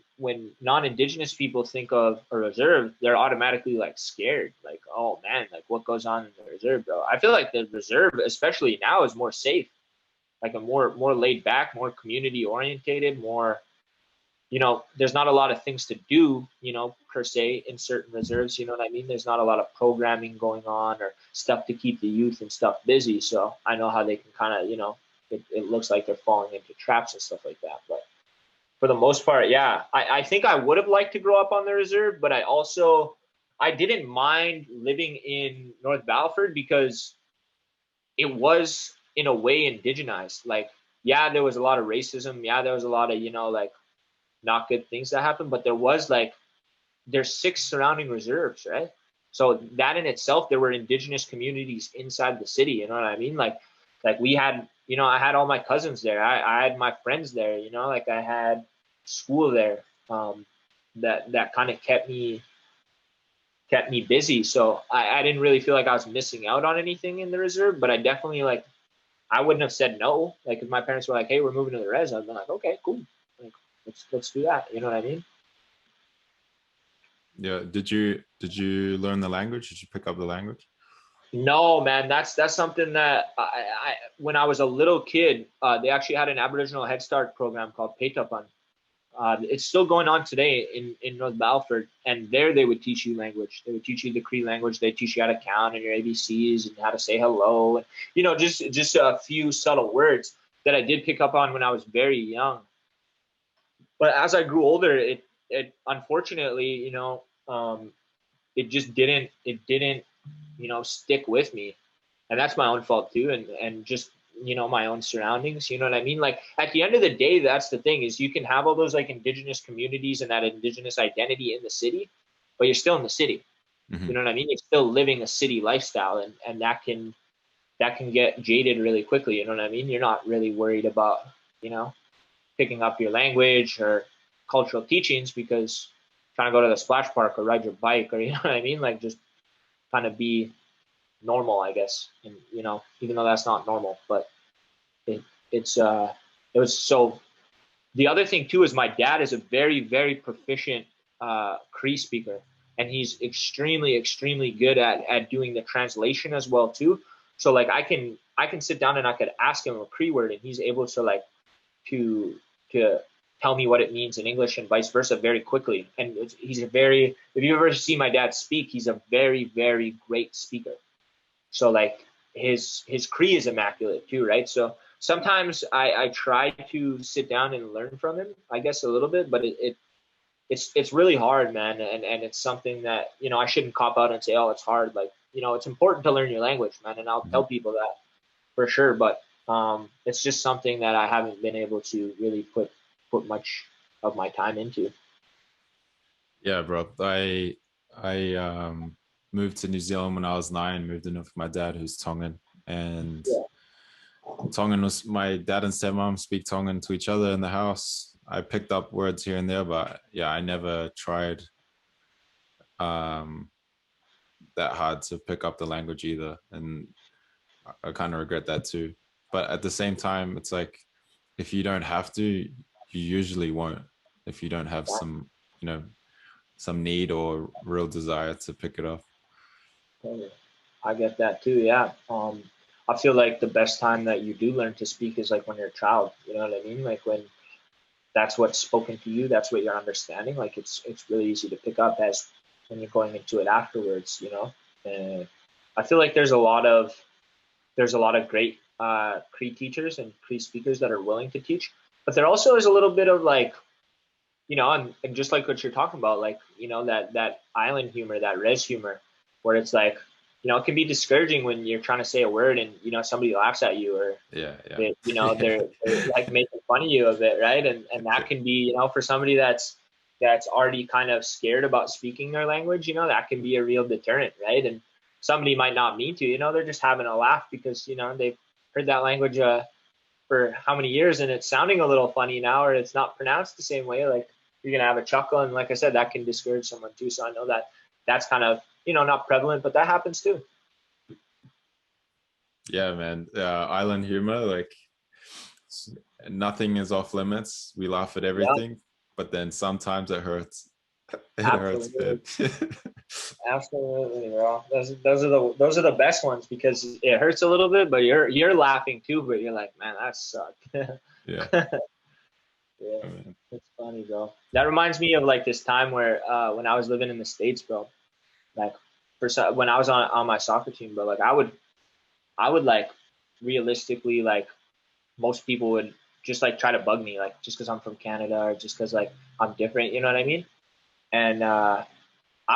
non-indigenous people think of a reserve, they're automatically like scared, like, oh man, like what goes on in the reserve, bro. I feel like the reserve, especially now, is more safe, like a more laid back, more community orientated, more, there's not a lot of things to do, per se in certain reserves. You know what I mean? There's not a lot of programming going on or stuff to keep the youth and stuff busy. So I know how they can kind of, it looks like they're falling into traps and stuff like that. But for the most part, yeah, I think I would have liked to grow up on the reserve, but I didn't mind living in North Battleford because it was in a way indigenized. Like, yeah, there was a lot of racism. Yeah, there was a lot of, like not good things that happened, but there's 6 surrounding reserves, right? So that in itself, there were indigenous communities inside the city. You know what I mean? Like we had, I had all my cousins there. I had my friends there. Like I had school there. That kind of kept me busy. So I didn't really feel like I was missing out on anything in the reserve. But I definitely like I wouldn't have said no. Like if my parents were like, "Hey, we're moving to the res," I'd been like, "Okay, cool. Like let's do that." You know what I mean? Yeah. Did you learn the language? Did you pick up the language? No, man, that's something that I when I was a little kid, they actually had an Aboriginal Head Start program called Petapan. It's still going on today in North Balfour, and there they would teach you language. They would teach you the Cree language. They teach you how to count and your ABCs and how to say hello, and just a few subtle words that I did pick up on when I was very young. But as I grew older, it unfortunately, it just didn't stick with me, and that's my own fault too. And just my own surroundings. You know what I mean? Like at the end of the day, that's the thing, is you can have all those like indigenous communities and that indigenous identity in the city, but you're still in the city. You know what I mean? You're still living a city lifestyle, and that can get jaded really quickly. You know what I mean? You're not really worried about, picking up your language or cultural teachings, because trying to go to the splash park or ride your bike, or you know what I mean? Like just kind of be normal, I guess. And even though that's not normal, but it it's it was so. The other thing too is my dad is a very, very proficient Cree speaker, and he's extremely good at doing the translation as well too. So like I can sit down and I could ask him a Cree word, and he's able to like to to tell me what it means in English and vice versa very quickly. And he's a very, if you ever see my dad speak, he's a very, very great speaker. So like his Cree is immaculate too, right? So sometimes I try to sit down and learn from him, I guess a little bit, but it's really hard, man. And it's something that, I shouldn't cop out and say, oh, it's hard. Like, it's important to learn your language, man. And I'll tell people that for sure. But it's just something that I haven't been able to really put much of my time into. Yeah, bro. I moved to New Zealand when I was 9, moved in with my dad who's Tongan. And Yeah. Tongan was, my dad and stepmom speak Tongan to each other in the house. I picked up words here and there, but yeah, I never tried um that hard to pick up the language either. And I kind of regret that too. But at the same time, it's like if you don't have to, you usually won't. If you don't have some, some need or real desire to pick it up. I get that too. Yeah. I feel like the best time that you do learn to speak is like when you're a child. You know what I mean? Like when that's what's spoken to you, that's what you're understanding. Like it's really easy to pick up as when you're going into it afterwards. And I feel like there's a lot of great Cree teachers and Cree speakers that are willing to teach, but there also is a little bit of like, and just like what you're talking about, like, that island humor, that res humor, where it's like, it can be discouraging when you're trying to say a word and, somebody laughs at you, or, Yeah. they're like making fun of you of it. Right. And that can be, for somebody that's already kind of scared about speaking their language, that can be a real deterrent. Right. And somebody might not mean to, they're just having a laugh because, they've heard that language, for how many years, and it's sounding a little funny now, or it's not pronounced the same way. Like you're gonna have a chuckle, and like I said, that can discourage someone too. So I know that that's kind of not prevalent, but that happens too. Yeah, man. Island humor, like nothing is off limits. We laugh at Yeah, everything, but then sometimes it hurts. It hurts, absolutely, man. absolutely, bro. Those are the best ones because it hurts a little bit, but you're laughing too, but you're like, man, that sucked. Yeah. Yeah, I mean, it's funny, bro. That reminds me of like this time where when I was living in the States, bro. Like when I was on my soccer team, bro, like I would like realistically, like most people would just like try to bug me, like just because I'm from Canada or just because like I'm different, you know what I mean? And I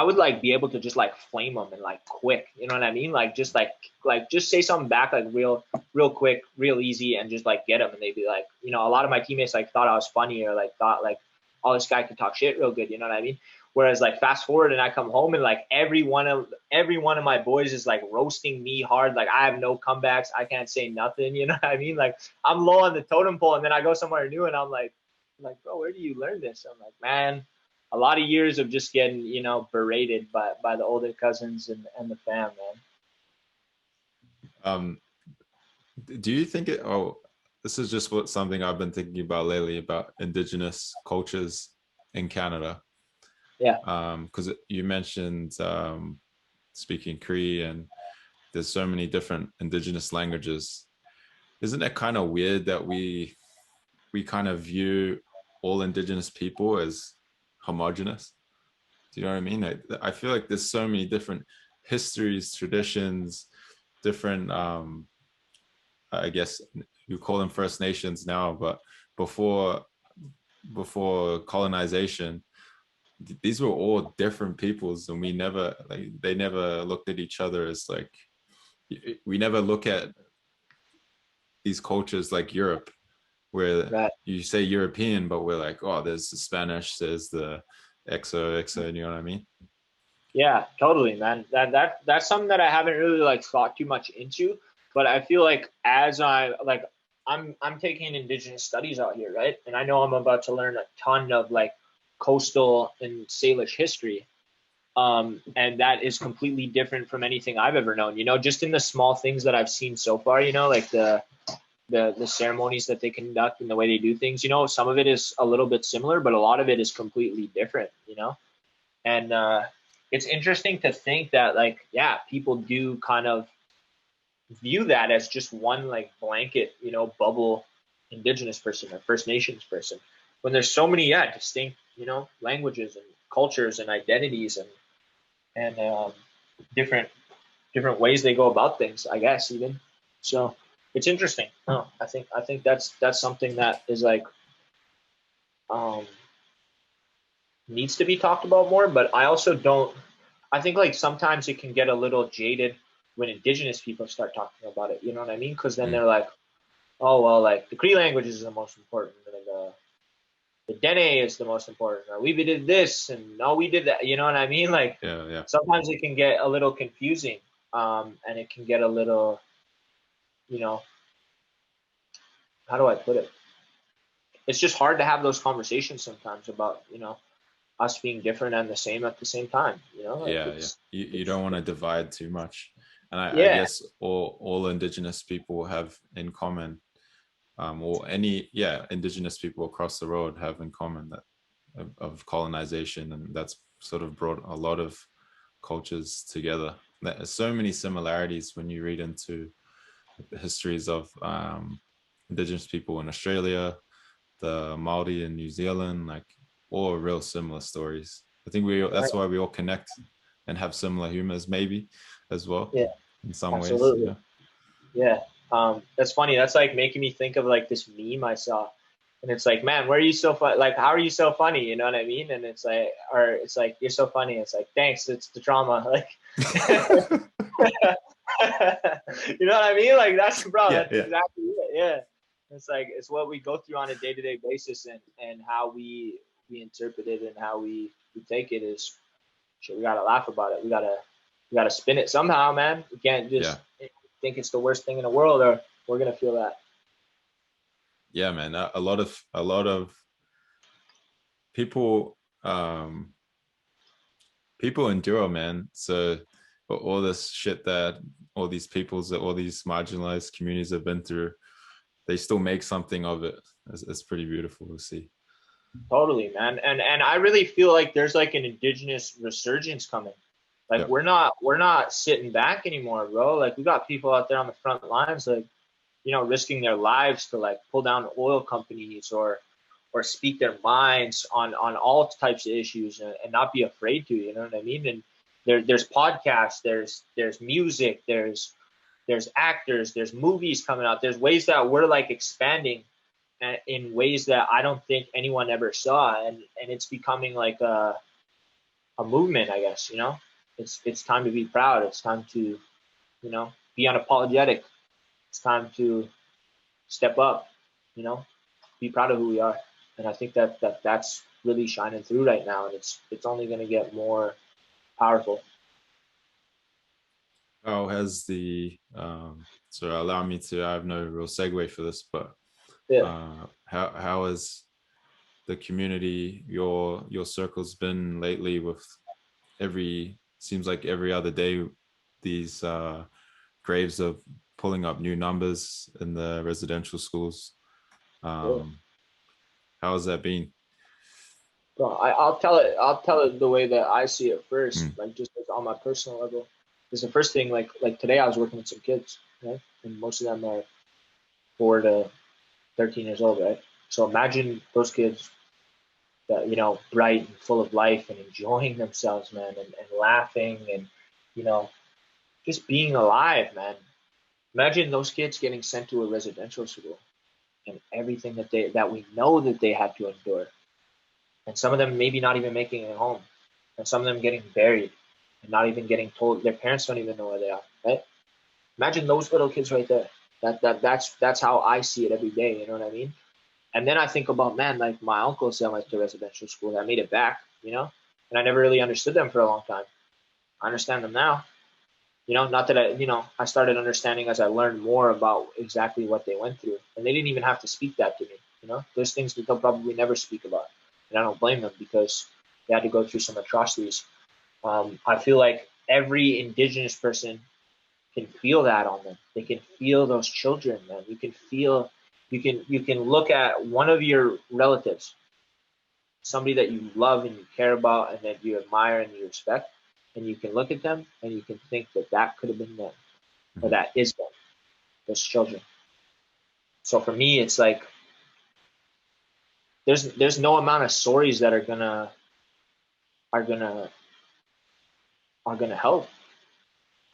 would like be able to just like flame them and like quick, you know what I mean? Like just say something back like real quick, real easy, and just like get them, and they'd be like, a lot of my teammates like thought I was funny, or like thought like, oh, this guy can talk shit real good, you know what I mean? Whereas like fast forward and I come home and like every one of my boys is like roasting me hard. Like I have no comebacks. I can't say nothing. You know what I mean? Like I'm low on the totem pole, and then I go somewhere new and I'm like, bro, where do you learn this? I'm like, man, a lot of years of just getting, berated by the older cousins and the fam, man. um, do you think it? Oh, this is just something I've been thinking about lately about indigenous cultures in Canada. Yeah. Because you mentioned speaking Cree, and there's so many different indigenous languages. Isn't it kind of weird that we kind of view all indigenous people as homogenous? Do you know what I mean? I feel like there's so many different histories, traditions, different I guess you call them First Nations now, but before before colonization, these were all different peoples, and we never like they never looked at each other as like we never look at these cultures like Europe, where Right. you say European, but we're like, oh, there's the Spanish, there's the XO, you know what I mean? Yeah, totally, man. That's something that I haven't really like thought too much into, but I feel like as I like I'm taking indigenous studies out here, right? And I know I'm about to learn a ton of like coastal and Salish history. And that is completely different from anything I've ever known, just in the small things that I've seen so far, like the ceremonies that they conduct and the way they do things, some of it is a little bit similar, but a lot of it is completely different. And it's interesting to think that, like, yeah, people do kind of view that as just one like blanket, bubble indigenous person or First Nations person, when there's so many, yeah, distinct, languages and cultures and identities and different ways they go about things, I guess, even. So it's interesting. Oh, I think that's something that is like um needs to be talked about more, but I also don't. I think like sometimes it can get a little jaded when indigenous people start talking about it. You know what I mean? Because then Mm. they're like, oh well, like the Cree language is the most important, and the Dene is the most important. Or we did this, and no, we did that. You know what I mean? Like Yeah, yeah, sometimes it can get a little confusing, and it can get a little, you know, how do I put it? It's just hard to have those conversations sometimes about, us being different and the same at the same time. Like yeah, yeah. You don't want to divide too much, and I yeah, guess all indigenous people have in common, or any, yeah, indigenous people across the world have in common that of colonization, and that's sort of brought a lot of cultures together. There's so many similarities when you read into the histories of indigenous people in Australia, the Maori in New Zealand, like all real similar stories. I think right, that's why we all connect and have similar humors, maybe as well, yeah, in some ways. absolutely, Yeah. yeah. That's funny. That's like making me think of like this meme I saw, and it's like, man, where are you so fun? Like, how are you so funny? You know what I mean? And it's like, or it's like, you're so funny. It's like, thanks. It's the drama. Like, you know what I mean? Like that's bro. Yeah, That's yeah, exactly it. Yeah. It's like it's what we go through on a day-to-day basis, and how we interpret it and how we take it is shit. We gotta laugh about it. We gotta spin it somehow, man. We can't yeah, just think it's the worst thing in the world, or we're gonna feel that. yeah, man. A lot of people, people endure, man. So all this shit that all these peoples, all these marginalized communities have been through, they still make something of it. It's pretty beautiful to see. Totally, man. And I really feel like there's like an indigenous resurgence coming. Like Yep. we're not sitting back anymore, bro. Like we got people out there on the front lines, like, risking their lives to like pull down oil companies or speak their minds on all types of issues, and not be afraid to, you know what I mean? And there's podcasts, there's music, there's actors, there's movies coming out, there's ways that we're like expanding in ways that I don't think anyone ever saw, and it's becoming like a movement, I guess. It's time to be proud. It's time to, be unapologetic. It's time to step up. You know, be proud of who we are. And I think that's really shining through right now, and it's only going to get more powerful. How has the so allow me to, I have no real segue for this, but Yeah. how has the community, your circles been lately, with every, seems like every other day these graves are pulling up new numbers in the residential schools. Yeah. um how has that been? So I'll tell it. I'll tell it the way that I see it first, Mm. like just like on my personal level. Because the first thing, like today, I was working with some kids, right? And most of them are 4 to 13 years old, right? So imagine those kids that, bright and full of life and enjoying themselves, man, and laughing and, you know just being alive, man. Imagine those kids getting sent to a residential school and everything that we know that they had to endure, and some of them maybe not even making it home, and some of them getting buried and not even getting told. Their parents don't even know where they are, right? Imagine those little kids right there. That's how I see it every day. You know what I mean? And then I think about, man, like my uncle went to residential school. I made it back, you know, and I never really understood them for a long time. I understand them now. You know, not that I started understanding as I learned more about exactly what they went through. And they didn't even have to speak that to me. You know, there's things that they'll probably never speak about. And I don't blame them because they had to go through some atrocities. I feel like every indigenous person can feel that on them. They can feel those children, man. You can look at one of your relatives, somebody that you love and you care about and that you admire and you respect, and you can look at them and you can think that that could have been them, or Mhm. that is them, those children. So for me, it's like there's no amount of stories that are gonna are gonna help.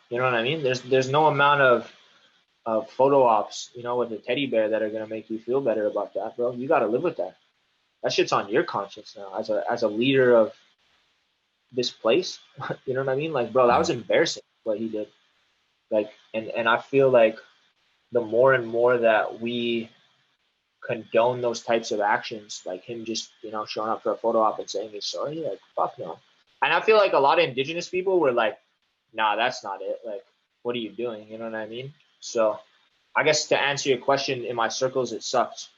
You know what I mean? There's no amount of photo ops, with a teddy bear that are gonna make you feel better about that, bro. You got to live with that. That shit's on your conscience now as a leader of this place. You know what I mean? Like, bro, that was Mhm. embarrassing what he did. Like, and I feel like the more and more that we condone those types of actions, like him just showing up for a photo op and saying he's sorry, like fuck no. And I feel like a lot of indigenous people were like, nah, that's not it. Like, what are you doing? You know what I mean? So I guess to answer your question, in my circles, it sucks.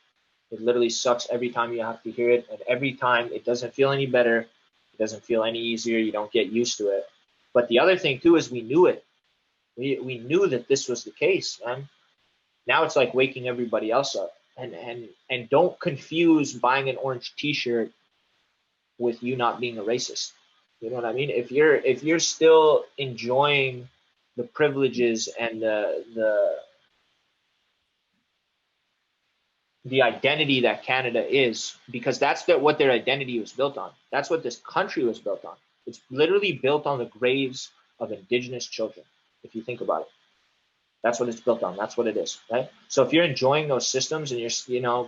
It literally sucks every time you have to hear it, and every time it doesn't feel any better. It doesn't feel any easier. You don't get used to it. But the other thing too is we knew it. We knew that this was the case, man. Now it's like waking everybody else up. And don't confuse buying an orange T-shirt with you not being a racist. You know what I mean? If you're still enjoying the privileges and the identity that Canada is, because that's what their identity was built on. That's what this country was built on. It's literally built on the graves of Indigenous children, if you think about it. That's what it's built on. That's what it is, right? So if you're enjoying those systems and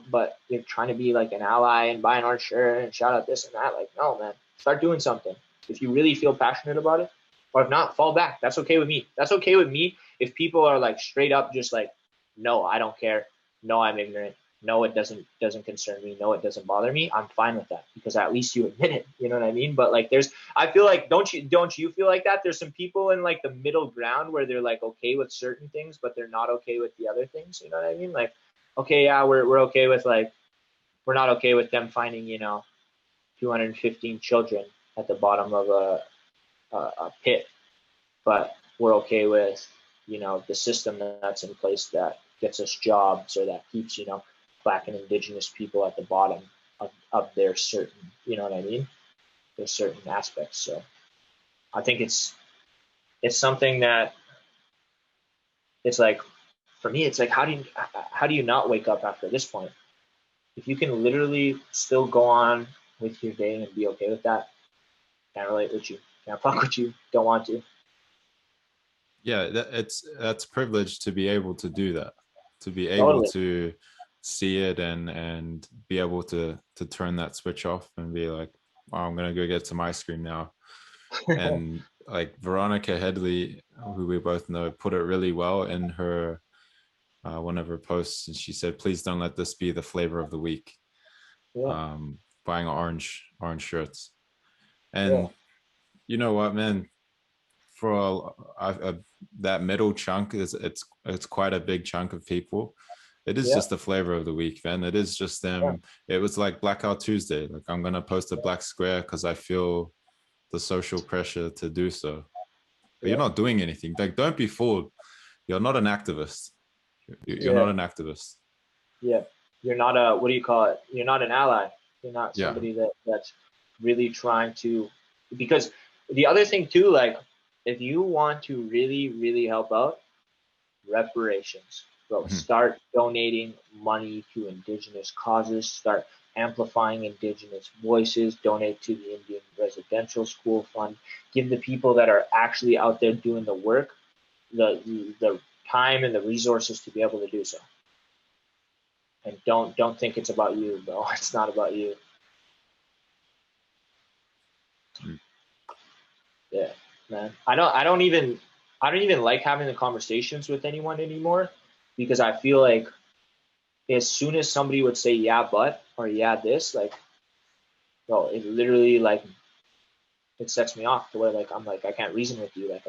but you're trying to be like an ally and buy an orange shirt and shout out this and that, like, no, man, start doing something. If you really feel passionate about it, or if not, fall back. That's okay with me. That's okay with me if people are like straight up just like, no, I don't care. No, I'm ignorant. No, it doesn't concern me. No, it doesn't bother me. I'm fine with that because at least you admit it. You know what I mean? But like, I feel like don't you feel like that? There's some people in like the middle ground where they're like okay with certain things, but they're not okay with the other things. You know what I mean? Like, okay, yeah, we're okay with like we're not okay with them finding 215 children at the bottom of a pit, but we're okay with the system that's in place that gets us jobs or that keeps black and indigenous people at the bottom of their certain, you know what I mean, their certain aspects. So I think it's something that it's like, for me it's like, how do you not wake up after this point? If you can literally still go on with your day and be okay with that, can't relate with you, can't fuck with you, don't want to. Yeah, that's privileged to be able to do that, to be able Totally. to see it and be able to turn that switch off and be like, oh, I'm gonna go get some ice cream now. And like Veronica Headley, who we both know, put it really well in her one of her posts, and she said, "Please don't let this be the flavor of the week." Yeah, Buying orange shirts, yeah, and you know what, man? For that middle chunk is it's quite a big chunk of people. It is yeah, just the flavor of the week, man. It is just yeah, them. It was like Blackout Tuesday. Like, I'm gonna post a black square because I feel the social pressure to do so. But you're yeah, not doing anything. Like, don't be fooled. You're not an activist. You're yeah, not an activist. yeah. You're not a, what do you call it? You're not an ally. You're not Yeah. somebody that's really trying to, because the other thing too, like if you want to really, really help out, reparations. Bro, Mhm. start donating money to indigenous causes, start amplifying indigenous voices, donate to the Indian Residential School Fund, give the people that are actually out there doing the work the time and the resources to be able to do so. And don't think it's about you, bro. It's not about you. Mm. Yeah, man. I don't even like having the conversations with anyone anymore because I feel like as soon as somebody would say yeah but or yeah this, like, bro, it literally like it sets me off to where like I'm like I can't reason with you, like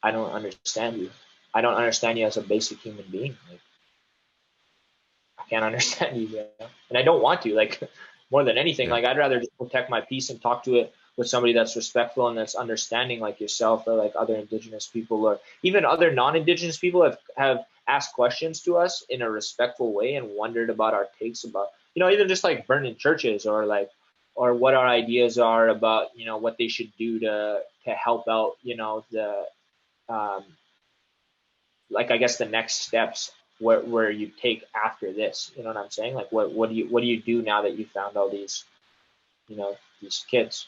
I don't understand you. I don't understand you as a basic human being. Like I can't understand you, and I don't want to. Like more than anything, Yeah. like I'd rather just protect my peace and talk to it with somebody that's respectful and that's understanding, like yourself or like other indigenous people or even other non-indigenous people have asked questions to us in a respectful way and wondered about our takes about, even just like burning churches or like or what our ideas are about, what they should do to help out, the um, like I guess the next steps where you take after this. You know what I'm saying? Like what do you do now that you found all these these kids?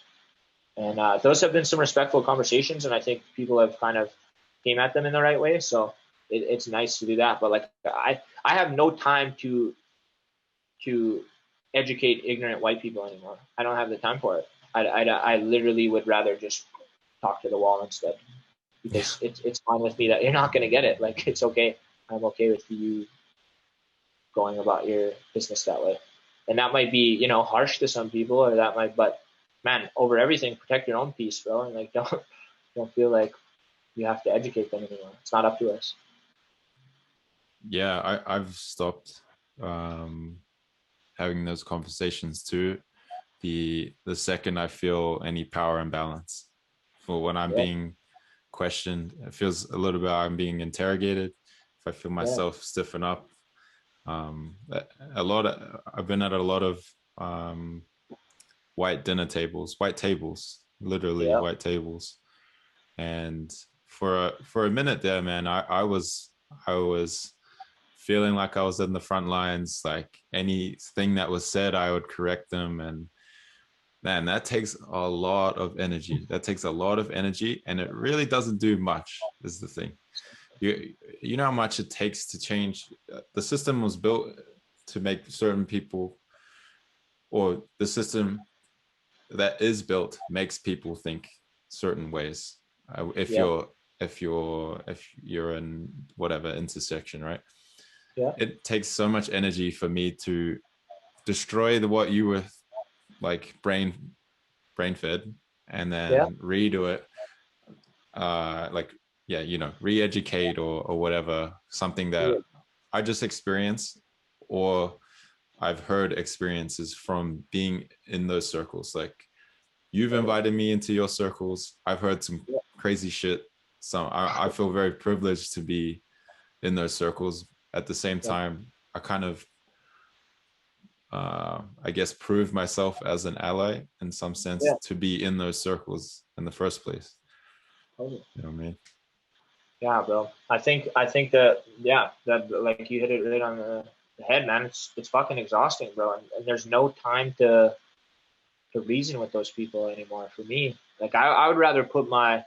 And those have been some respectful conversations, and I think people have kind of came at them in the right way. So it's nice to do that. But like I have no time to educate ignorant white people anymore. I don't have the time for it. I literally would rather just talk to the wall instead, Yeah. because it's fine with me that you're not going to get it. Like it's okay. I'm okay with you going about your business that way. And that might be, harsh to some people, or that might, but man, over everything, protect your own peace, bro. And like, don't feel like you have to educate them anymore. It's not up to us. Yeah, I've stopped having those conversations too. The second I feel any power imbalance, for when I'm Yeah. being questioned, it feels a little bit I'm being interrogated. If I feel Yeah. myself stiffen up, I've been at a lot of white dinner tables, white tables, literally Yeah. white tables, and for a minute there, man, I was feeling like I was in the front lines. Like anything that was said, I would correct them, and man, that takes a lot of energy. That takes a lot of energy, and it really doesn't do much. Is the thing. You know how much it takes to change. The system was built to make certain people, or the system that is built makes people think certain ways. If Yeah. you're if you're in whatever intersection, right? Yeah. It takes so much energy for me to destroy what you were like brain fed, and Yeah. then redo it, like, yeah, re-educate or whatever, something Yeah. that I just experienced, or I've heard experiences from being in those circles. Like, you've Totally. invited me into your circles. I've heard some Yeah. crazy shit. So I feel very privileged to be in those circles. At the same Yeah. time, I kind of, I guess, prove myself as an ally in some sense Yeah. to be in those circles in the first place. Totally. You know what I mean? Yeah, bro. I think that, yeah, that like you hit it right on the head, man. It's fucking exhausting, bro. And there's no time to reason with those people anymore. For me, like I would rather put my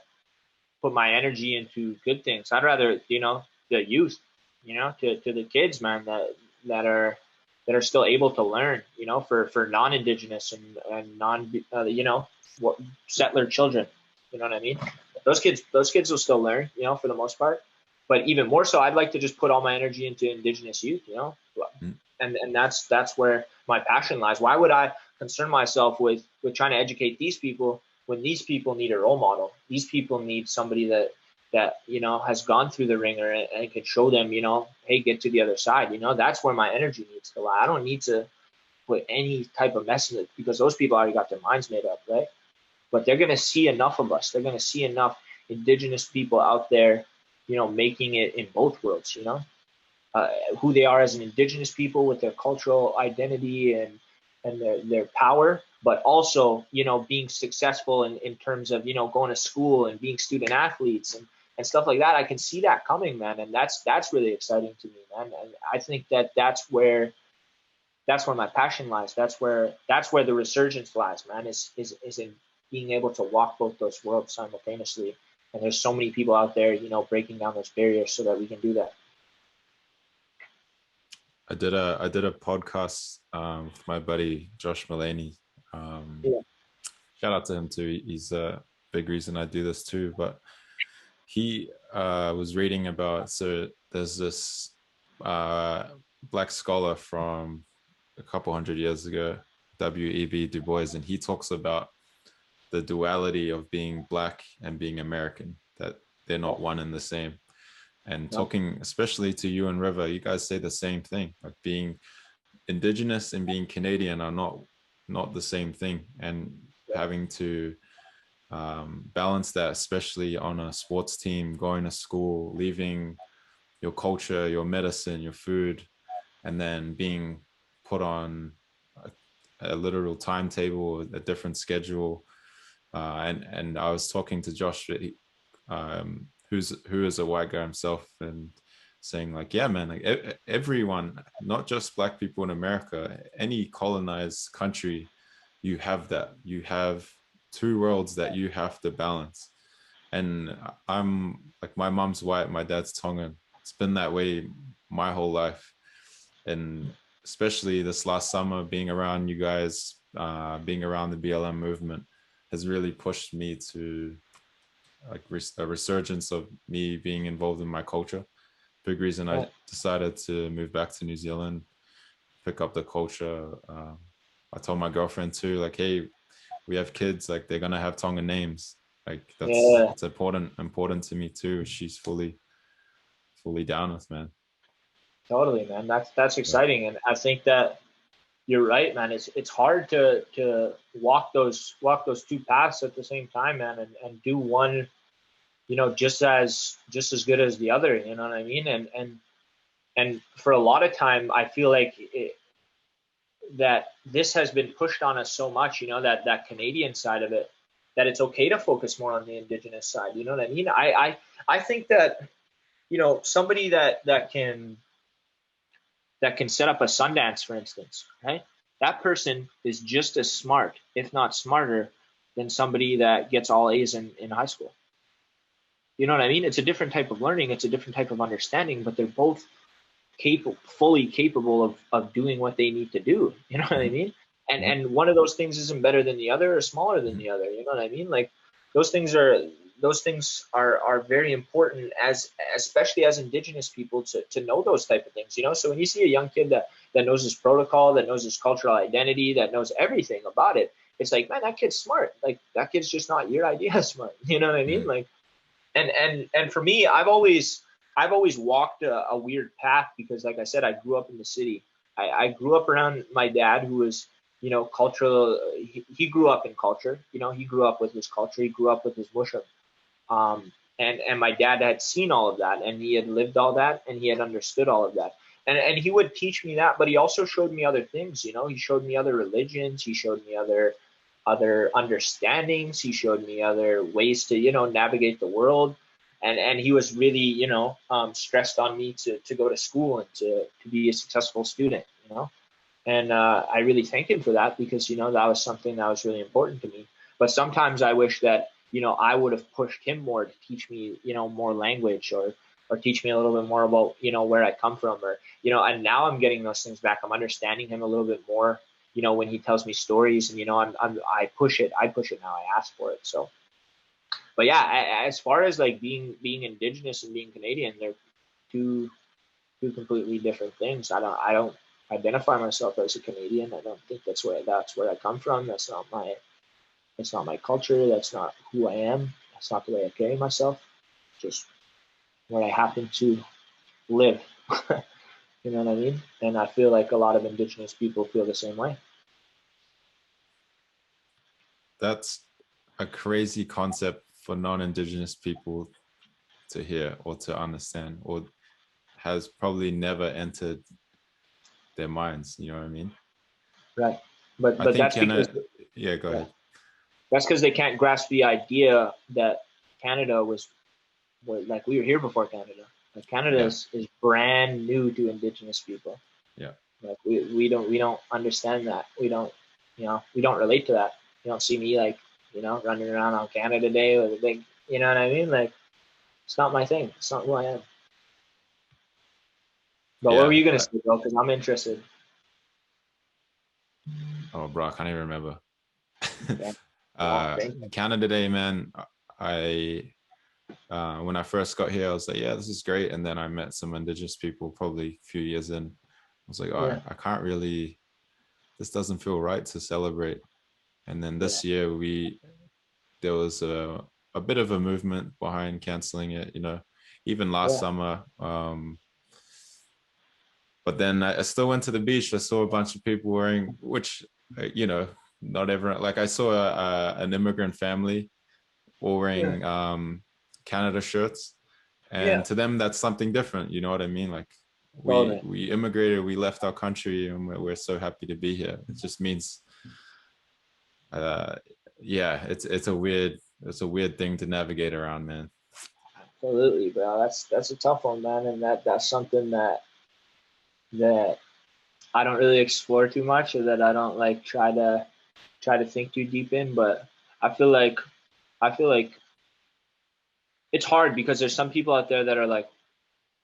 energy into good things. I'd rather, the youth, to the kids, man, that are still able to learn, for non-indigenous and non, what settler children. You know what I mean? Those kids will still learn, for the most part. But even more so, I'd like to just put all my energy into indigenous youth, Mm. and that's where my passion lies. Why would I concern myself with trying to educate these people when these people need a role model? These people need somebody that has gone through the ringer and can show them, hey, get to the other side. That's where my energy needs to lie. I don't need to put any type of mess in it, because those people already got their minds made up, right? But they're going to see enough of us. They're going to see enough indigenous people out there, making it in both worlds, uh, who they are as an indigenous people with their cultural identity and their power, but also, being successful in terms of, going to school and being student athletes and stuff like that. I can see that coming, man. And that's really exciting to me, man. And I think that's where my passion lies. That's where the resurgence lies, man, is in being able to walk both those worlds simultaneously. And there's so many people out there, breaking down those barriers so that we can do that. I did a podcast with my buddy Josh Mullaney. Yeah. Shout out to him too. He's a big reason I do this too. But he was reading about, so there's this black scholar from a couple hundred years ago, W.E.B. Du Bois, and he talks about the duality of being black and being American, that they're not one and the same. And Yeah. talking especially to you and River, you guys say the same thing, like being indigenous and being Canadian are not the same thing, and having to balance that, especially on a sports team, going to school, leaving your culture, your medicine, your food, and then being put on a literal timetable, a different schedule. And I was talking to Josh, who is a white guy himself, and saying like, yeah, man, like everyone, not just black people in America, any colonized country, you have that. You have two worlds that you have to balance. And I'm like, my mom's white, my dad's Tongan. It's been that way my whole life. And especially this last summer, being around you guys, being around the BLM movement has really pushed me to like a resurgence of me being involved in my culture. Big reason I Yeah. decided to move back to New Zealand, pick up the culture. I told my girlfriend too, like, hey, we have kids, like they're gonna have Tongan names. Like Yeah. it's important to me too. She's fully down with, man. Totally, man. That's Yeah. exciting, and I think that you're right, man. It's hard to walk those two paths at the same time, man, and do one, just as good as the other. You know what I mean? And for a lot of time, I feel like that this has been pushed on us so much. That Canadian side of it, that it's okay to focus more on the Indigenous side. You know what I mean? I think that somebody that can set up a Sundance, for instance, right? That person is just as smart, if not smarter, than somebody that gets all A's in high school. You know what I mean? It's a different type of learning, it's a different type of understanding, but they're both fully capable of doing what they need to do. You know what I Mhm. mean? And Yep. and one of those things isn't better than the other or smaller than Mhm. the other. You know what I mean? Like those things are those things are very important, as especially as Indigenous people, to know those type of things. So when you see a young kid that knows his protocol, that knows his cultural identity, that knows everything about it, it's like, man, that kid's smart. Like that kid's just not your idea smart. You know what I mean? Mhm. Like, and for me, I've always walked a weird path, because like I said, I grew up in the city. I grew up around my dad, who was cultural. He grew up in culture. He grew up with his culture. He grew up with his mushroom. And my dad had seen all of that, and he had lived all that, and he had understood all of that. And he would teach me that, but he also showed me other things. He showed me other religions. He showed me other understandings. He showed me other ways to navigate the world. And he was really stressed on me to go to school and to be a successful student. And I really thank him for that, because that was something that was really important to me. But sometimes I wish that I would have pushed him more to teach me more language, or teach me a little bit more about where I come from, or and now I'm getting those things back. I'm understanding him a little bit more when he tells me stories, and I push it now. I ask for it. So, but yeah, as far as like being Indigenous and being Canadian, they're two two completely different things. I don't identify myself as a Canadian. I don't think that's where I come from. That's not my culture. That's not who I am. That's not the way I carry myself. Just where I happen to live. You know what I mean? And I feel like a lot of Indigenous people feel the same way. That's a crazy concept for non-Indigenous people to hear or to understand, or has probably never entered their minds. You know what I mean? Right. But I but think that's because Kenna, yeah, go yeah, ahead. that's because they can't grasp the idea that Canada was like, we were here before Canada. Like Canada Yeah, is brand new to Indigenous people. yeah, Like we don't understand that. We don't relate to that. You don't see me like running around on Canada Day with a big, you know what I mean? Like it's not my thing. It's not who I am. But what were yeah. you gonna say, bro? Because I'm interested. Oh, bro, I can't even remember. Yeah. Wow. Thank you. Canada Day, man. I when I first got here, I was like, yeah, this is great. And then I met some indigenous people probably a few years in. I was like, oh, Yeah. I can't really, this doesn't feel right to celebrate. And then Yeah. this year there was a bit of a movement behind canceling it, even last Yeah. summer. But then I still went to the beach. I saw a bunch of people wearing, which, not everyone, like I saw an immigrant family all Yeah. wearing Canada shirts. And Yeah. to them, that's something different. You know what I mean? Like we Totally. we immigrated, we left our country, and we're so happy to be here. It just means, uh, yeah, it's a weird thing to navigate around, man. Absolutely, bro. That's a tough one, man, and that's something that I don't really explore too much, or that I don't like try to think too deep in. But I feel like I feel like it's hard because there's some people out there that are like,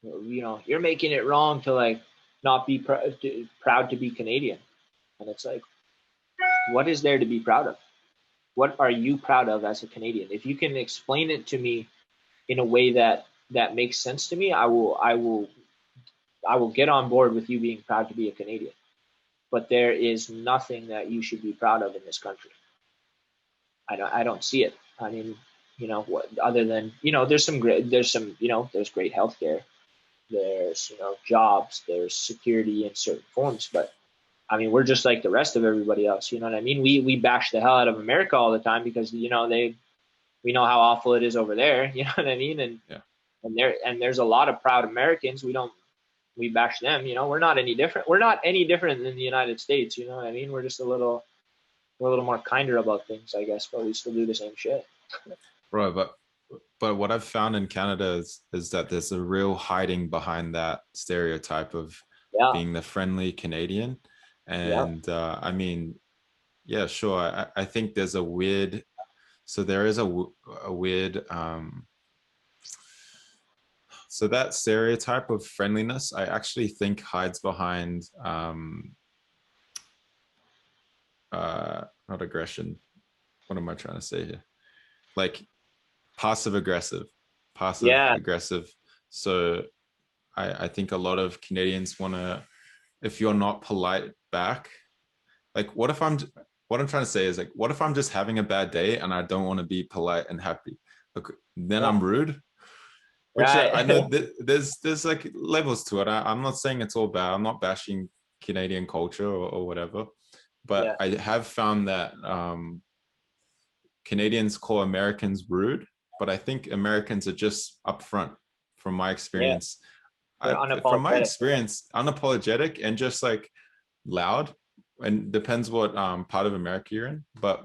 you're making it wrong to like not be proud to be Canadian, and it's like, what is there to be proud of? What are you proud of as a Canadian? If you can explain it to me in a way that makes sense to me, I will get on board with you being proud to be a Canadian. But there is nothing that you should be proud of in this country. I don't see it. I mean, what other than there's great healthcare, there's jobs, there's security in certain forms, but I mean we're just like the rest of everybody else. You know what I mean? We bash the hell out of America all the time because we know how awful it is over there. You know what I mean? And Yeah. there's a lot of proud Americans. We bash them. We're not any different. We're not any different than the United States. You know what I mean? We're a little more kinder about things, I guess, but we still do the same shit. Bro, but what I've found in Canada is that there's a real hiding behind that stereotype of Yeah, being the friendly Canadian. yeah, And I mean, yeah, sure. I think there's a weird, so there is a weird, so that stereotype of friendliness, I actually think hides behind, not aggression. What am I trying to say here? Like passive aggressive, passive yeah, aggressive. So I think a lot of Canadians want to, if you're not polite back, like what I'm trying to say is like, what if I'm just having a bad day and I don't want to be polite and happy? Like, then yeah. I'm rude, which I Right. know there's like levels to it. I'm not saying it's all bad. I'm not bashing Canadian culture or whatever, but Yeah, I have found that Canadians call Americans rude, but I think Americans are just upfront from my yeah. experience. They're From my unapologetic. Yeah, experience, unapologetic and just like loud, and depends what part of America you're in. But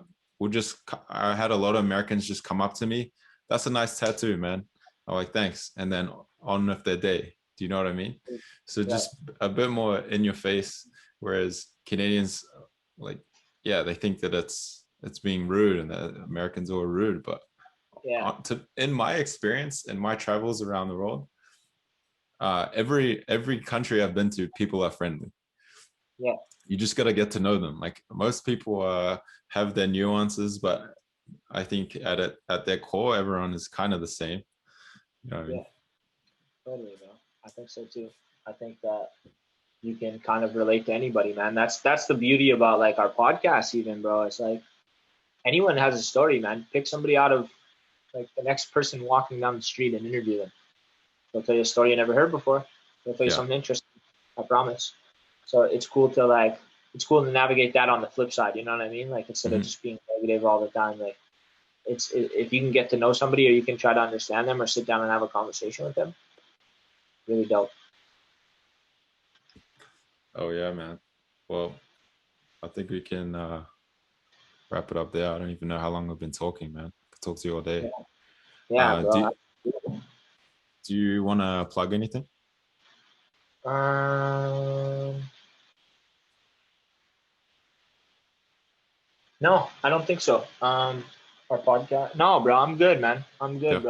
I had a lot of Americans just come up to me. That's a nice tattoo, man. I'm like, thanks. And then on with their day. Do you know what I mean? So right. just a bit more in your face. Whereas Canadians, like, yeah, they think that it's being rude and that Americans are rude. But Yeah, in my experience, in my travels around the world, every country I've been to, people are friendly. yeah, You just got to get to know them. Like most people have their nuances, but I think at their core, everyone is kind of the same. You know what I mean? yeah. Totally, bro. I think so too. I think that you can kind of relate to anybody, man. That's the beauty about like our podcast, even, bro. It's like anyone has a story, man. Pick somebody out of like the next person walking down the street and interview them. They'll tell you a story you never heard before. They'll tell you Yeah. something interesting. I promise. So it's cool to navigate that on the flip side. You know what I mean? Like instead of Mm-hmm. just being negative all the time, like if you can get to know somebody or you can try to understand them or sit down and have a conversation with them, really dope. Oh yeah, man. Well, I think we can wrap it up there. I don't even know how long we've been talking, man. I could talk to you all Yeah, day. yeah, Uh, do bro. do you want to plug anything? Um, no, I don't think so. Our podcast. No, bro, I'm good, man. I'm good, Yeah. bro.